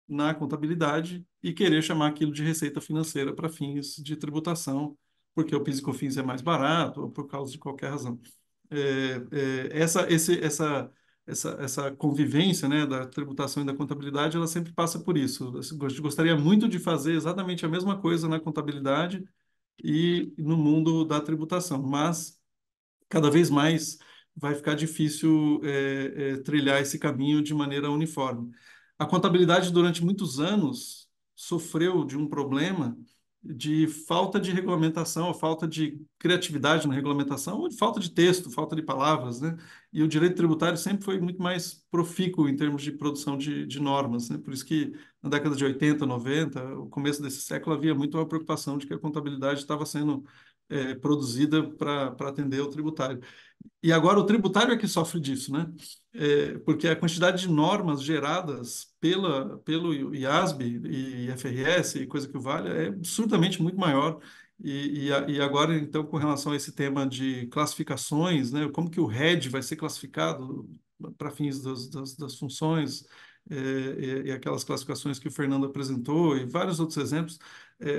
na contabilidade e querer chamar aquilo de receita financeira para fins de tributação, porque o PIS e COFINS é mais barato ou por causa de qualquer razão. Essa convivência, né, da tributação e da contabilidade, ela sempre passa por isso. Eu gostaria muito de fazer exatamente a mesma coisa na contabilidade e no mundo da tributação, mas cada vez mais vai ficar difícil trilhar esse caminho de maneira uniforme. A contabilidade, durante muitos anos, sofreu de um problema de falta de regulamentação, falta de criatividade na regulamentação, ou de falta de texto, falta de palavras, né? E o direito tributário sempre foi muito mais profícuo em termos de produção de normas, né? Por isso que na década de 80, 90, o começo desse século, havia muito uma preocupação de que a contabilidade estava sendo produzida para atender o tributário. E agora o tributário é que sofre disso, né? Porque a quantidade de normas geradas pelo IASB e IFRS, e coisa que o valha, é absurdamente muito maior. E agora, então, com relação a esse tema de classificações, né? Como que o RED vai ser classificado para fins das funções, e aquelas classificações que o Fernando apresentou, e vários outros exemplos,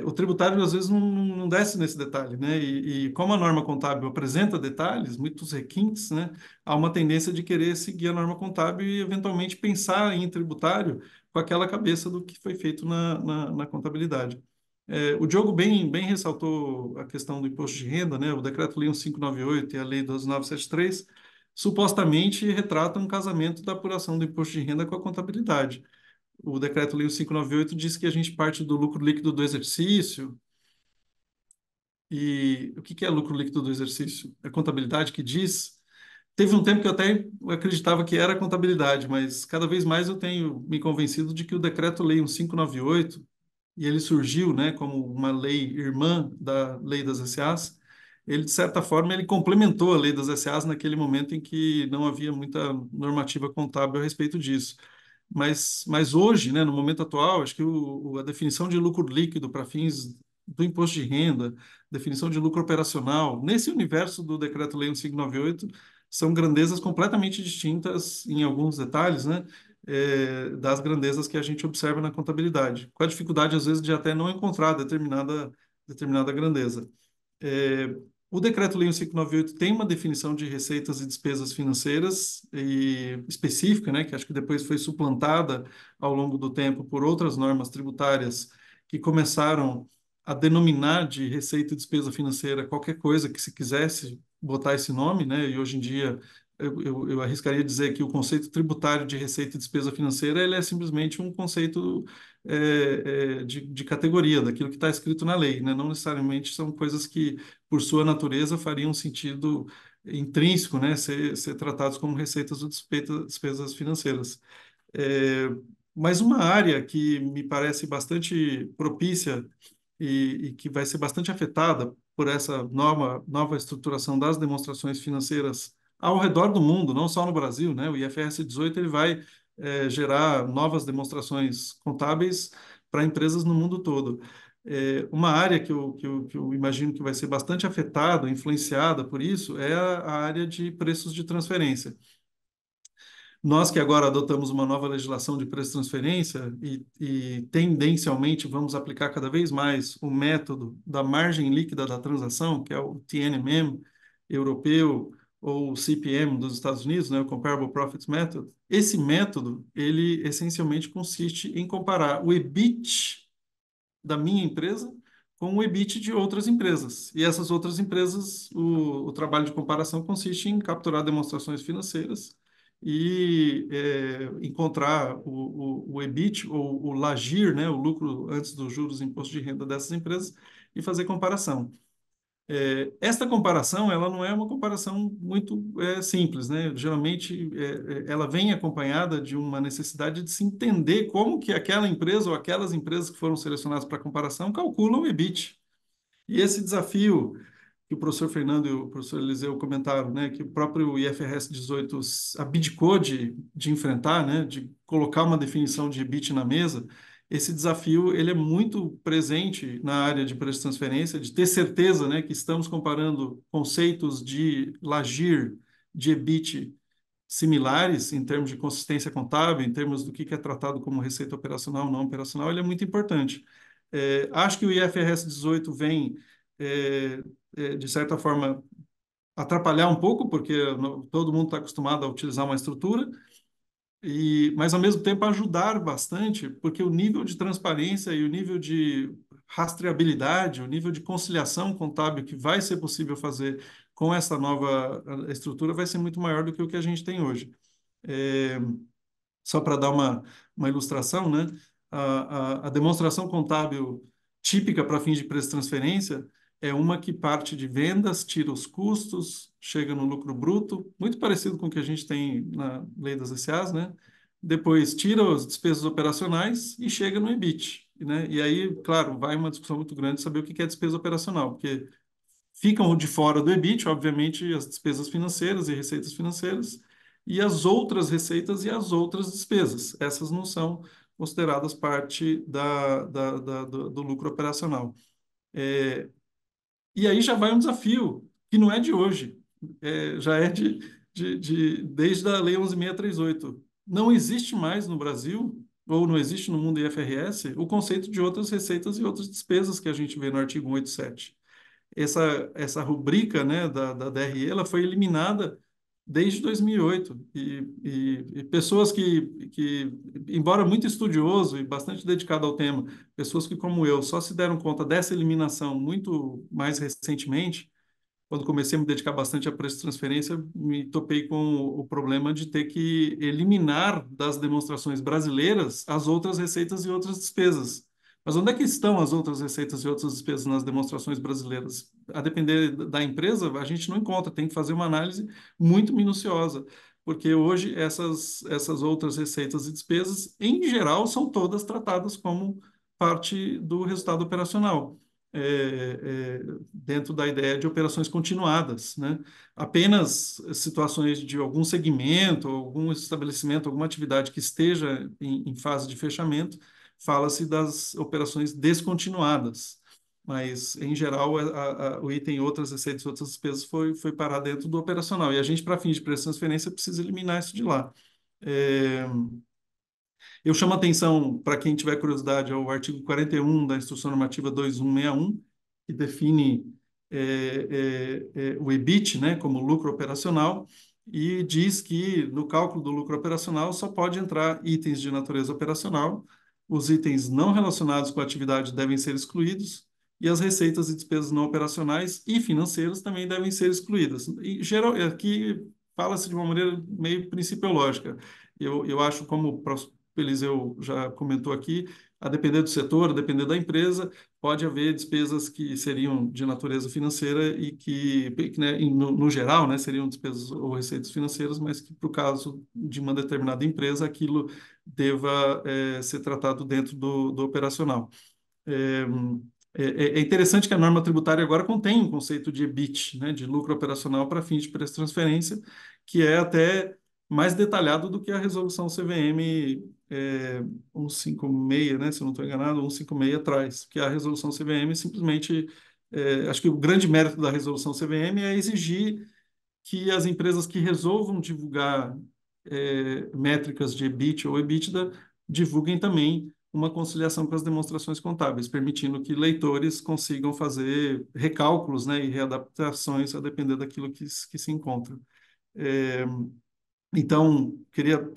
o tributário às vezes não desce nesse detalhe, né? E como a norma contábil apresenta detalhes, muitos requintes, né? Há uma tendência de querer seguir a norma contábil e eventualmente pensar em tributário com aquela cabeça do que foi feito na contabilidade. O Diogo bem ressaltou a questão do imposto de renda, né? O Decreto-Lei 1598 e a Lei 12973 supostamente retratam um casamento da apuração do imposto de renda com a contabilidade. O Decreto-Lei 1598 diz que a gente parte do lucro líquido do exercício. E o que é lucro líquido do exercício? É a contabilidade que diz. Teve um tempo que eu até acreditava que era contabilidade, mas cada vez mais eu tenho me convencido de que o Decreto-Lei 1598, e ele surgiu, né, como uma lei irmã da Lei das SAs, ele, de certa forma, ele complementou a Lei das SAs naquele momento em que não havia muita normativa contábil a respeito disso. Mas hoje, né, no momento atual, acho que a definição de lucro líquido para fins do imposto de renda, definição de lucro operacional, nesse universo do Decreto-Lei 1598, são grandezas completamente distintas em alguns detalhes, né, das grandezas que a gente observa na contabilidade, com a dificuldade, às vezes, de até não encontrar determinada grandeza. É, o Decreto-Lei 1598 tem uma definição de receitas e despesas financeiras específica, né, que acho que depois foi suplantada ao longo do tempo por outras normas tributárias que começaram a denominar de receita e despesa financeira qualquer coisa que se quisesse botar esse nome, né, e hoje em dia eu arriscaria dizer que o conceito tributário de receita e despesa financeira ele é simplesmente um conceito de categoria, daquilo que está escrito na lei, né? Não necessariamente são coisas que, por sua natureza, fariam sentido intrínseco, né? Ser tratados como receitas ou despesas financeiras. Mas uma área que me parece bastante propícia e que vai ser bastante afetada por essa nova estruturação das demonstrações financeiras ao redor do mundo, não só no Brasil, né? O IFRS 18 ele vai gerar novas demonstrações contábeis para empresas no mundo todo. Uma área que eu imagino que vai ser bastante afetada, influenciada por isso, é a área de preços de transferência. Nós que agora adotamos uma nova legislação de preço de transferência e tendencialmente vamos aplicar cada vez mais o método da margem líquida da transação, que é o TNMM europeu ou o CPM dos Estados Unidos, né, o Comparable Profits Method. Esse método, ele essencialmente consiste em comparar o EBIT da minha empresa com o EBIT de outras empresas. E essas outras empresas, o trabalho de comparação consiste em capturar demonstrações financeiras e encontrar o EBIT ou o LAGIR, né, o lucro antes dos juros e imposto de renda dessas empresas, e fazer comparação. Esta comparação, ela não é uma comparação muito simples, né? Geralmente, ela vem acompanhada de uma necessidade de se entender como que aquela empresa ou aquelas empresas que foram selecionadas para comparação calculam o EBIT. E esse desafio que o professor Fernando e o professor Eliseu comentaram, né, que o próprio IFRS 18 abdicou de enfrentar, né, de colocar uma definição de EBIT na mesa. Esse desafio ele é muito presente na área de preço de transferência, de ter certeza, né, que estamos comparando conceitos de LAGIR, de EBIT similares em termos de consistência contábil, em termos do que é tratado como receita operacional ou não operacional, ele é muito importante. Acho que o IFRS 18 vem, de certa forma, atrapalhar um pouco, porque todo mundo está acostumado a utilizar uma estrutura, mas ao mesmo tempo ajudar bastante, porque o nível de transparência e o nível de rastreabilidade, o nível de conciliação contábil que vai ser possível fazer com essa nova estrutura vai ser muito maior do que o que a gente tem hoje. É, Só para dar uma ilustração, né? A demonstração contábil típica para fins de preço de transferência é uma que parte de vendas, tira os custos, chega no lucro bruto, muito parecido com o que a gente tem na lei das SAs, né? Depois tira as despesas operacionais e chega no EBIT, né? E aí, claro, vai uma discussão muito grande saber o que é despesa operacional, porque ficam de fora do EBIT, obviamente, as despesas financeiras e receitas financeiras, e as outras receitas e as outras despesas. Essas não são consideradas parte do lucro operacional. E aí já vai um desafio, que não é de hoje, já é desde a Lei 11.638. Não existe mais no Brasil, ou não existe no mundo IFRS, o conceito de outras receitas e outras despesas que a gente vê no artigo 187. Essa rubrica, né, da DRE, ela foi eliminada desde 2008 e pessoas embora muito estudioso e bastante dedicado ao tema, pessoas que como eu só se deram conta dessa eliminação muito mais recentemente, quando comecei a me dedicar bastante a preço de transferência, me topei com o problema de ter que eliminar das demonstrações brasileiras as outras receitas e outras despesas. Mas onde é que estão as outras receitas e outras despesas nas demonstrações brasileiras? A depender da empresa, a gente não encontra, tem que fazer uma análise muito minuciosa, porque hoje essas outras receitas e despesas, em geral, são todas tratadas como parte do resultado operacional dentro da ideia de operações continuadas, né? Apenas situações de algum segmento, algum estabelecimento, alguma atividade que esteja em fase de fechamento, fala-se das operações descontinuadas. Mas, em geral, o item outras receitas, outras despesas foi parar dentro do operacional. E a gente, para fins de preço de transferência, precisa eliminar isso de lá. É, eu chamo a atenção, para quem tiver curiosidade, ao artigo 41 da Instrução Normativa 2161, que define o EBIT, né, como lucro operacional, e diz que no cálculo do lucro operacional só pode entrar itens de natureza operacional, os itens não relacionados com a atividade devem ser excluídos, e as receitas e despesas não operacionais e financeiras também devem ser excluídas. E, aqui fala-se de uma maneira meio principiológica. Eu acho, como o Eliseu já comentou aqui, a depender do setor, a depender da empresa, pode haver despesas que seriam de natureza financeira e que, né, no geral, né, seriam despesas ou receitas financeiras, mas que, para o caso de uma determinada empresa, aquilo deva ser tratado dentro do operacional. É, é interessante que a norma tributária agora contém um conceito de EBIT, né, de lucro operacional para fins de preço-transferência, que é até mais detalhado do que a resolução CVM 156, né, se eu não estou enganado, 156 traz, que a resolução CVM simplesmente, acho que o grande mérito da resolução CVM é exigir que as empresas que resolvam divulgar métricas de EBIT ou EBITDA divulguem também uma conciliação com as demonstrações contábeis, permitindo que leitores consigam fazer recálculos, né, e readaptações a depender daquilo que se encontra. É, então, queria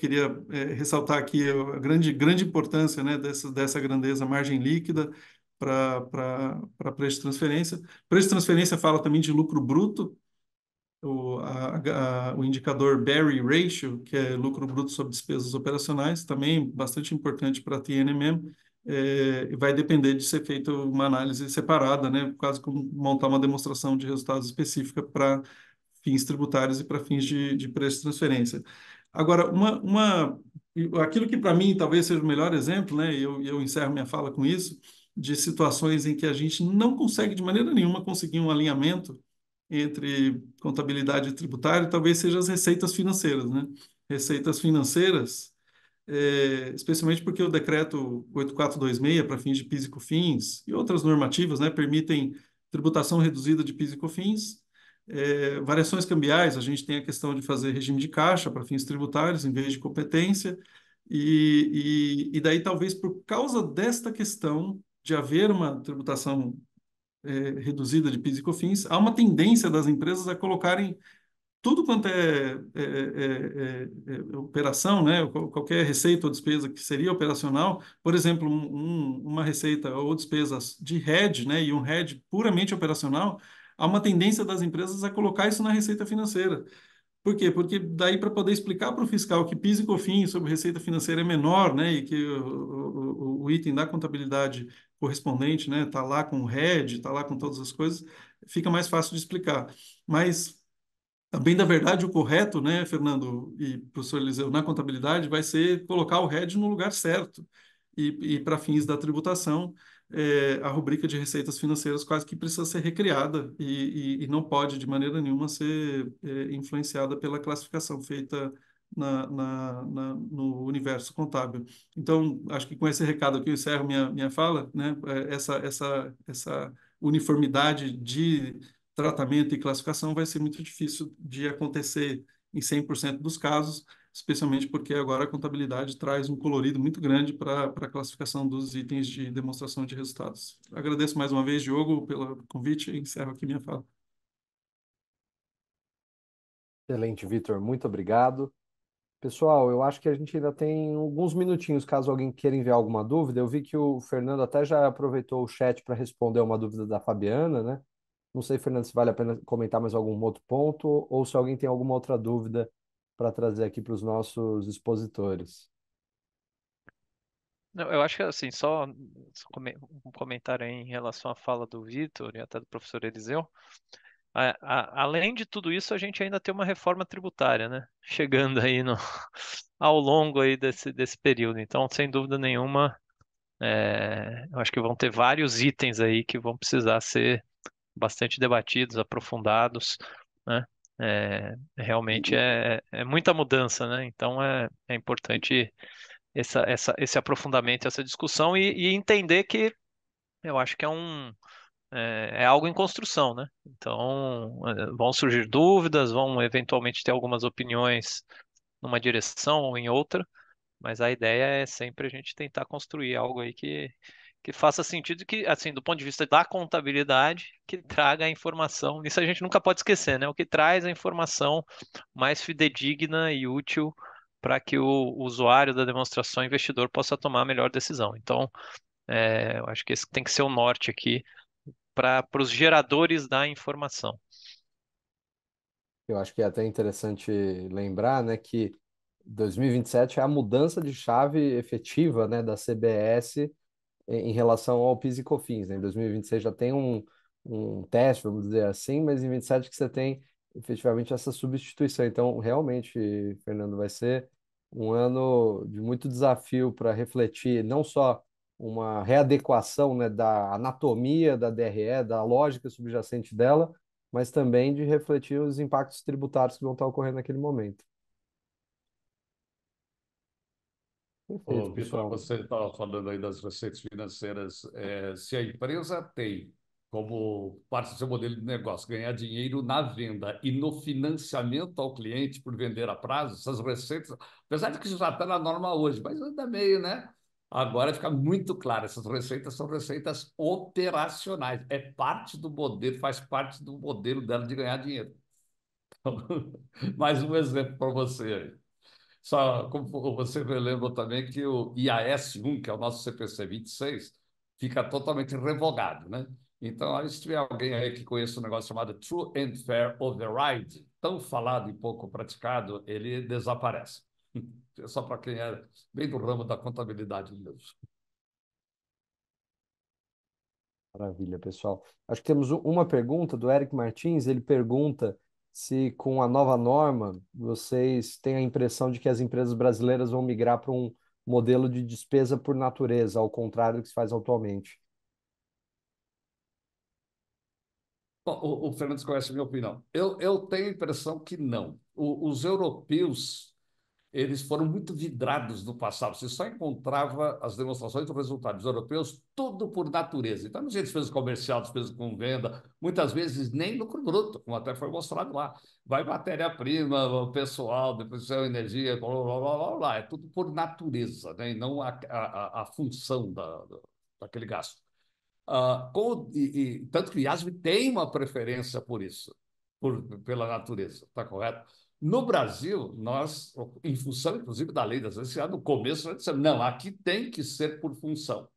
ressaltar aqui a grande importância, né, dessa grandeza margem líquida para preço de transferência. Preço de transferência fala também de lucro bruto, o indicador Berry Ratio, que é lucro bruto sobre despesas operacionais, também bastante importante para a TNMM, vai depender de ser feita uma análise separada, né, quase como montar uma demonstração de resultados específica para fins tributários e para fins de preço de transferência. Agora, aquilo que para mim talvez seja o melhor exemplo, né, e eu encerro minha fala com isso, de situações em que a gente não consegue de maneira nenhuma conseguir um alinhamento entre contabilidade e tributário, talvez seja as receitas financeiras, né? Receitas financeiras, especialmente porque o decreto 8426 para fins de PIS e COFINS e outras normativas, né, permitem tributação reduzida de PIS e COFINS, variações cambiais, a gente tem a questão de fazer regime de caixa para fins tributários em vez de competência, e daí talvez por causa desta questão de haver uma tributação reduzida de PIS e COFINS, há uma tendência das empresas a colocarem tudo quanto é operação, né? Qualquer receita ou despesa que seria operacional, por exemplo, uma receita ou despesas de hedge, né? E um hedge puramente operacional, há uma tendência das empresas a colocar isso na receita financeira. Por quê? Porque daí para poder explicar para o fiscal que PIS e COFINS sobre receita financeira é menor, né, e que o item da contabilidade correspondente, né, está lá com o RED, está lá com todas as coisas, fica mais fácil de explicar. Mas, a bem da verdade, o correto, né, Fernando e professor Eliseu, na contabilidade vai ser colocar o RED no lugar certo. E para fins da tributação, a rubrica de receitas financeiras quase que precisa ser recriada e não pode, de maneira nenhuma, ser influenciada pela classificação feita no universo contábil. Então, acho que com esse recado aqui eu encerro minha fala, né? Essa uniformidade de tratamento e classificação vai ser muito difícil de acontecer em 100% dos casos, especialmente porque agora a contabilidade traz um colorido muito grande para a classificação dos itens de demonstração de resultados. Agradeço mais uma vez, Diogo, pelo convite e encerro aqui minha fala. Excelente, Vitor. Muito obrigado. Pessoal, eu acho que a gente ainda tem alguns minutinhos, caso alguém queira enviar alguma dúvida. Eu vi que o Fernando até já aproveitou o chat para responder uma dúvida da Fabiana, né? Não sei, Fernando, se vale a pena comentar mais algum outro ponto ou se alguém tem alguma outra dúvida para trazer aqui para os nossos expositores. Não, eu acho que assim, um comentário aí em relação à fala do Vitor e até do professor Eliseu. Além de tudo isso, a gente ainda tem uma reforma tributária, né? Chegando aí ao longo aí desse período. Então, sem dúvida nenhuma, eu acho que vão ter vários itens aí que vão precisar ser bastante debatidos, aprofundados, né? Realmente é muita mudança, né? Então é importante esse aprofundamento, essa discussão e entender que eu acho que é algo em construção, né? Então, vão surgir dúvidas, vão eventualmente ter algumas opiniões numa direção ou em outra, mas a ideia é sempre a gente tentar construir algo aí que faça sentido, que, assim, do ponto de vista da contabilidade, que traga a informação. Isso a gente nunca pode esquecer, né? O que traz a informação mais fidedigna e útil para que o usuário da demonstração, o investidor, possa tomar a melhor decisão. Então, eu acho que esse tem que ser o norte aqui para os geradores da informação. Eu acho que é até interessante lembrar, né, que 2027 é a mudança de chave efetiva, né, da CBS em relação ao PIS e COFINS, né? Em 2026 já tem um teste, vamos dizer assim, mas em 27 que você tem efetivamente essa substituição. Então, realmente, Fernando, vai ser um ano de muito desafio para refletir não só uma readequação, né, da anatomia da DRE, da lógica subjacente dela, mas também de refletir os impactos tributários que vão estar ocorrendo naquele momento. Perfeito, Ô, Vitor, pessoal. você estava falando aí das receitas financeiras. Se a empresa tem como parte do seu modelo de negócio ganhar dinheiro na venda e no financiamento ao cliente por vender a prazo, essas receitas, apesar de que isso já está na norma hoje, mas ainda meio, né? Agora fica muito claro, essas receitas são receitas operacionais, é parte do modelo, faz parte do modelo dela de ganhar dinheiro. Mais um exemplo para você aí. Só como você lembra também que o IAS 1, que é o nosso CPC 26, fica totalmente revogado, né? Então, aí, se tiver alguém aí que conheça um negócio chamado True and Fair Override, tão falado e pouco praticado, ele desaparece. É só para quem é bem do ramo da contabilidade mesmo. Maravilha, pessoal. Acho que temos uma pergunta do Eric Martins. Ele pergunta se, com a nova norma, vocês têm a impressão de que as empresas brasileiras vão migrar para um modelo de despesa por natureza, ao contrário do que se faz atualmente. Bom, o Fernandes conhece a minha opinião. Eu tenho a impressão que não. Os europeus eles foram muito vidrados no passado. Você só encontrava as demonstrações dos resultados europeus tudo por natureza. Então, não tinha despesa comercial, despesa com venda, muitas vezes nem lucro bruto, como até foi mostrado lá. Vai matéria-prima, o pessoal, depois a energia, blá, blá, blá, blá, blá. É tudo por natureza, né? E não a função daquele gasto. Tanto que o IASB tem uma preferência por isso, pela natureza, está correto? No Brasil, nós, em função, inclusive, da lei das SCA, no começo nós dissemos, não, aqui tem que ser por função.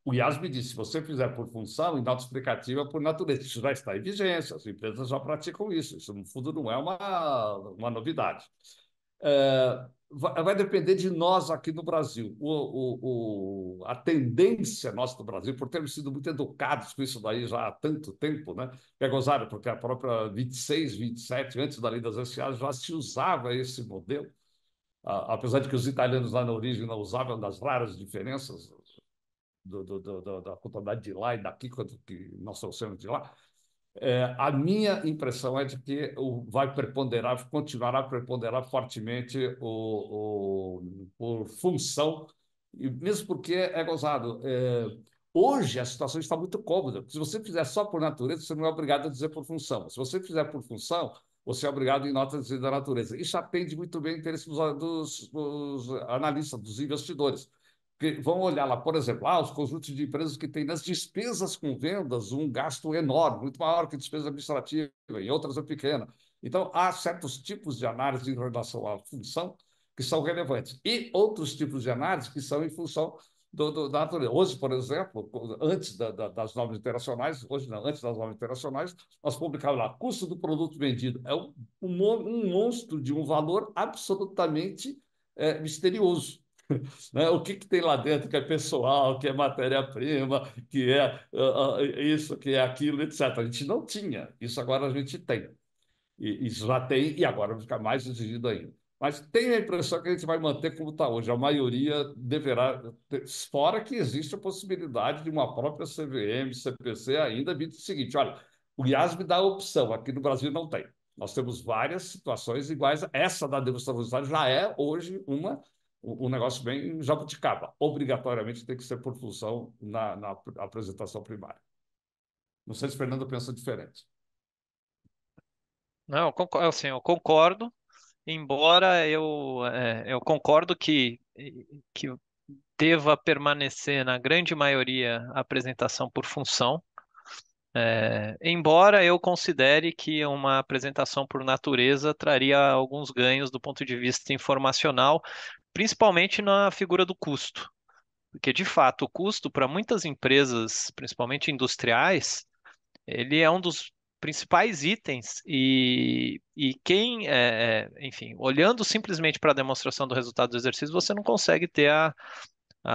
O IASB disse, se você fizer por função, em nota explicativa, por natureza. Isso já está em vigência, as empresas já praticam isso. Isso, no fundo, não é uma novidade. Vai depender de nós aqui no Brasil. A tendência nossa do Brasil, por termos sido muito educados com isso daí já há tanto tempo, né? É gozado, porque a própria 26, 27, antes da lei das SAs, já se usava esse modelo. Apesar de que os italianos lá na origem não usavam, das raras diferenças da contabilidade de lá e daqui, que nós trouxemos de lá. A minha impressão é de que vai preponderar, continuará a preponderar fortemente por função, e mesmo porque é gozado. Hoje a situação está muito cômoda. Se você fizer só por natureza, você não é obrigado a dizer por função. Se você fizer por função, você é obrigado em nota a dizer da natureza. Isso atende muito bem o interesse dos analistas, dos investidores que vão olhar lá, por exemplo, os conjuntos de empresas que têm nas despesas com vendas um gasto enorme, muito maior que despesa administrativa, em outras é pequena. Então, há certos tipos de análise em relação à função que são relevantes e outros tipos de análise que são em função da natureza. Hoje, por exemplo, antes das normas internacionais, hoje não, antes das normas internacionais, nós publicávamos lá, custo do produto vendido é um monstro de um valor absolutamente misterioso. Né? O que tem lá dentro que é pessoal, que é matéria-prima, que é isso, que é aquilo, etc. A gente não tinha, isso agora a gente tem. E isso já tem, e agora vai ficar mais exigido ainda. Mas tenho a impressão que a gente vai manter como está hoje. A maioria deverá, fora que existe a possibilidade de uma própria CVM, CPC ainda vir o seguinte: olha, o IASB dá a opção, aqui no Brasil não tem. Nós temos várias situações iguais. Essa da demonstração já é hoje um negócio bem jabuticaba. Obrigatoriamente tem que ser por função na apresentação primária. Não sei se o Fernando pensa diferente. Não, assim, eu concordo, embora eu concordo que deva permanecer na grande maioria a apresentação por função, embora eu considere que uma apresentação por natureza traria alguns ganhos do ponto de vista informacional, principalmente na figura do custo. Porque, de fato, o custo para muitas empresas, principalmente industriais, ele é um dos principais itens e quem, enfim, olhando simplesmente para a demonstração do resultado do exercício, você não consegue ter a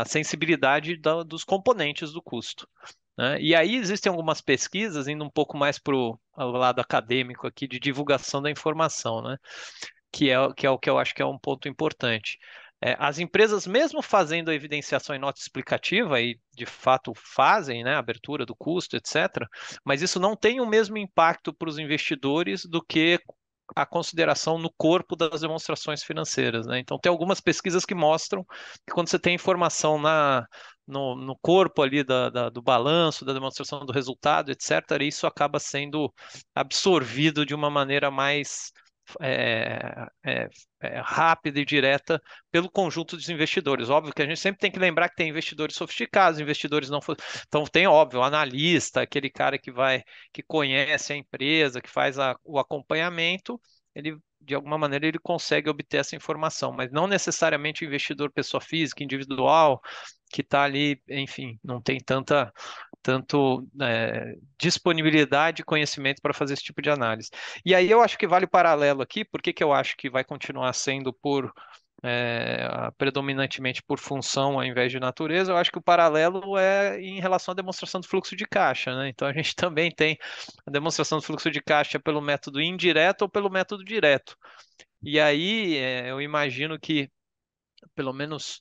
sensibilidade dos componentes do custo, né? E aí existem algumas pesquisas, indo um pouco mais para o lado acadêmico aqui, de divulgação da informação, né? Que é o que eu acho que é um ponto importante. As empresas, mesmo fazendo a evidenciação em nota explicativa, e de fato fazem, né, a abertura do custo, etc., mas isso não tem o mesmo impacto para os investidores do que a consideração no corpo das demonstrações financeiras, né? Então, tem algumas pesquisas que mostram que quando você tem informação no corpo ali do balanço, da demonstração do resultado, etc., isso acaba sendo absorvido de uma maneira mais é, é, rápida e direta pelo conjunto dos investidores. Óbvio que a gente sempre tem que lembrar que tem investidores sofisticados, investidores não. Então tem, óbvio, o analista, aquele cara que conhece a empresa, que faz o acompanhamento, ele de alguma maneira ele consegue obter essa informação, mas não necessariamente o investidor pessoa física, individual, que está ali, enfim, não tem tanto disponibilidade e conhecimento para fazer esse tipo de análise. E aí eu acho que vale o paralelo aqui, por que que eu acho que vai continuar sendo predominantemente por função ao invés de natureza? Eu acho que o paralelo é em relação à demonstração do fluxo de caixa, né? Então a gente também tem a demonstração do fluxo de caixa pelo método indireto ou pelo método direto. E aí eu imagino que pelo menos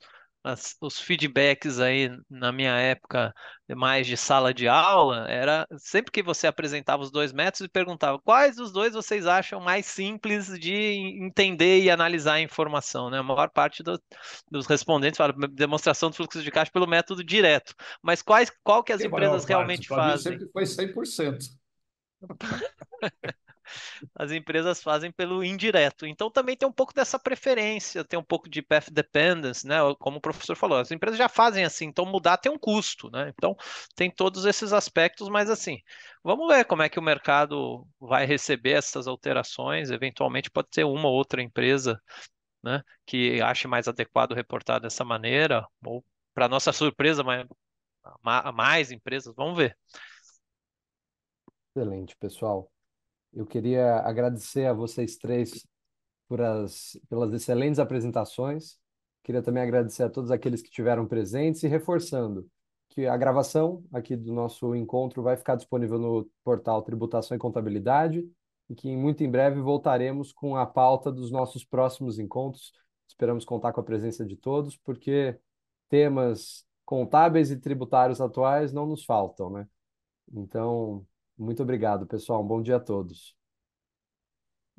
os feedbacks aí na minha época mais de sala de aula, era sempre que você apresentava os dois métodos e perguntava quais dos dois vocês acham mais simples de entender e analisar a informação, né? A maior parte dos respondentes fala demonstração do fluxo de caixa pelo método direto. Mas qual que as Que a maior empresas parte, realmente para mim, fazem? sempre foi 100%. As empresas fazem pelo indireto. Então também tem um pouco dessa preferência, tem um pouco de path dependence, né? Como o professor falou, as empresas já fazem assim, então mudar tem um custo, né? Então tem todos esses aspectos, mas assim, vamos ver como é que o mercado vai receber essas alterações. Eventualmente pode ter uma ou outra empresa, né, que ache mais adequado reportar dessa maneira, ou para nossa surpresa, mais empresas, vamos ver. Excelente, pessoal. Eu queria agradecer a vocês três pelas excelentes apresentações. Queria também agradecer a todos aqueles que tiveram presentes e reforçando que a gravação aqui do nosso encontro vai ficar disponível no portal Tributação e Contabilidade e que muito em breve voltaremos com a pauta dos nossos próximos encontros. Esperamos contar com a presença de todos, porque temas contábeis e tributários atuais não nos faltam, né? Então, muito obrigado, pessoal. Um bom dia a todos.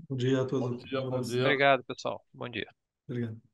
Bom dia a Bom todos. dia, Um bom abraço. dia. Obrigado, pessoal. Bom dia. Obrigado.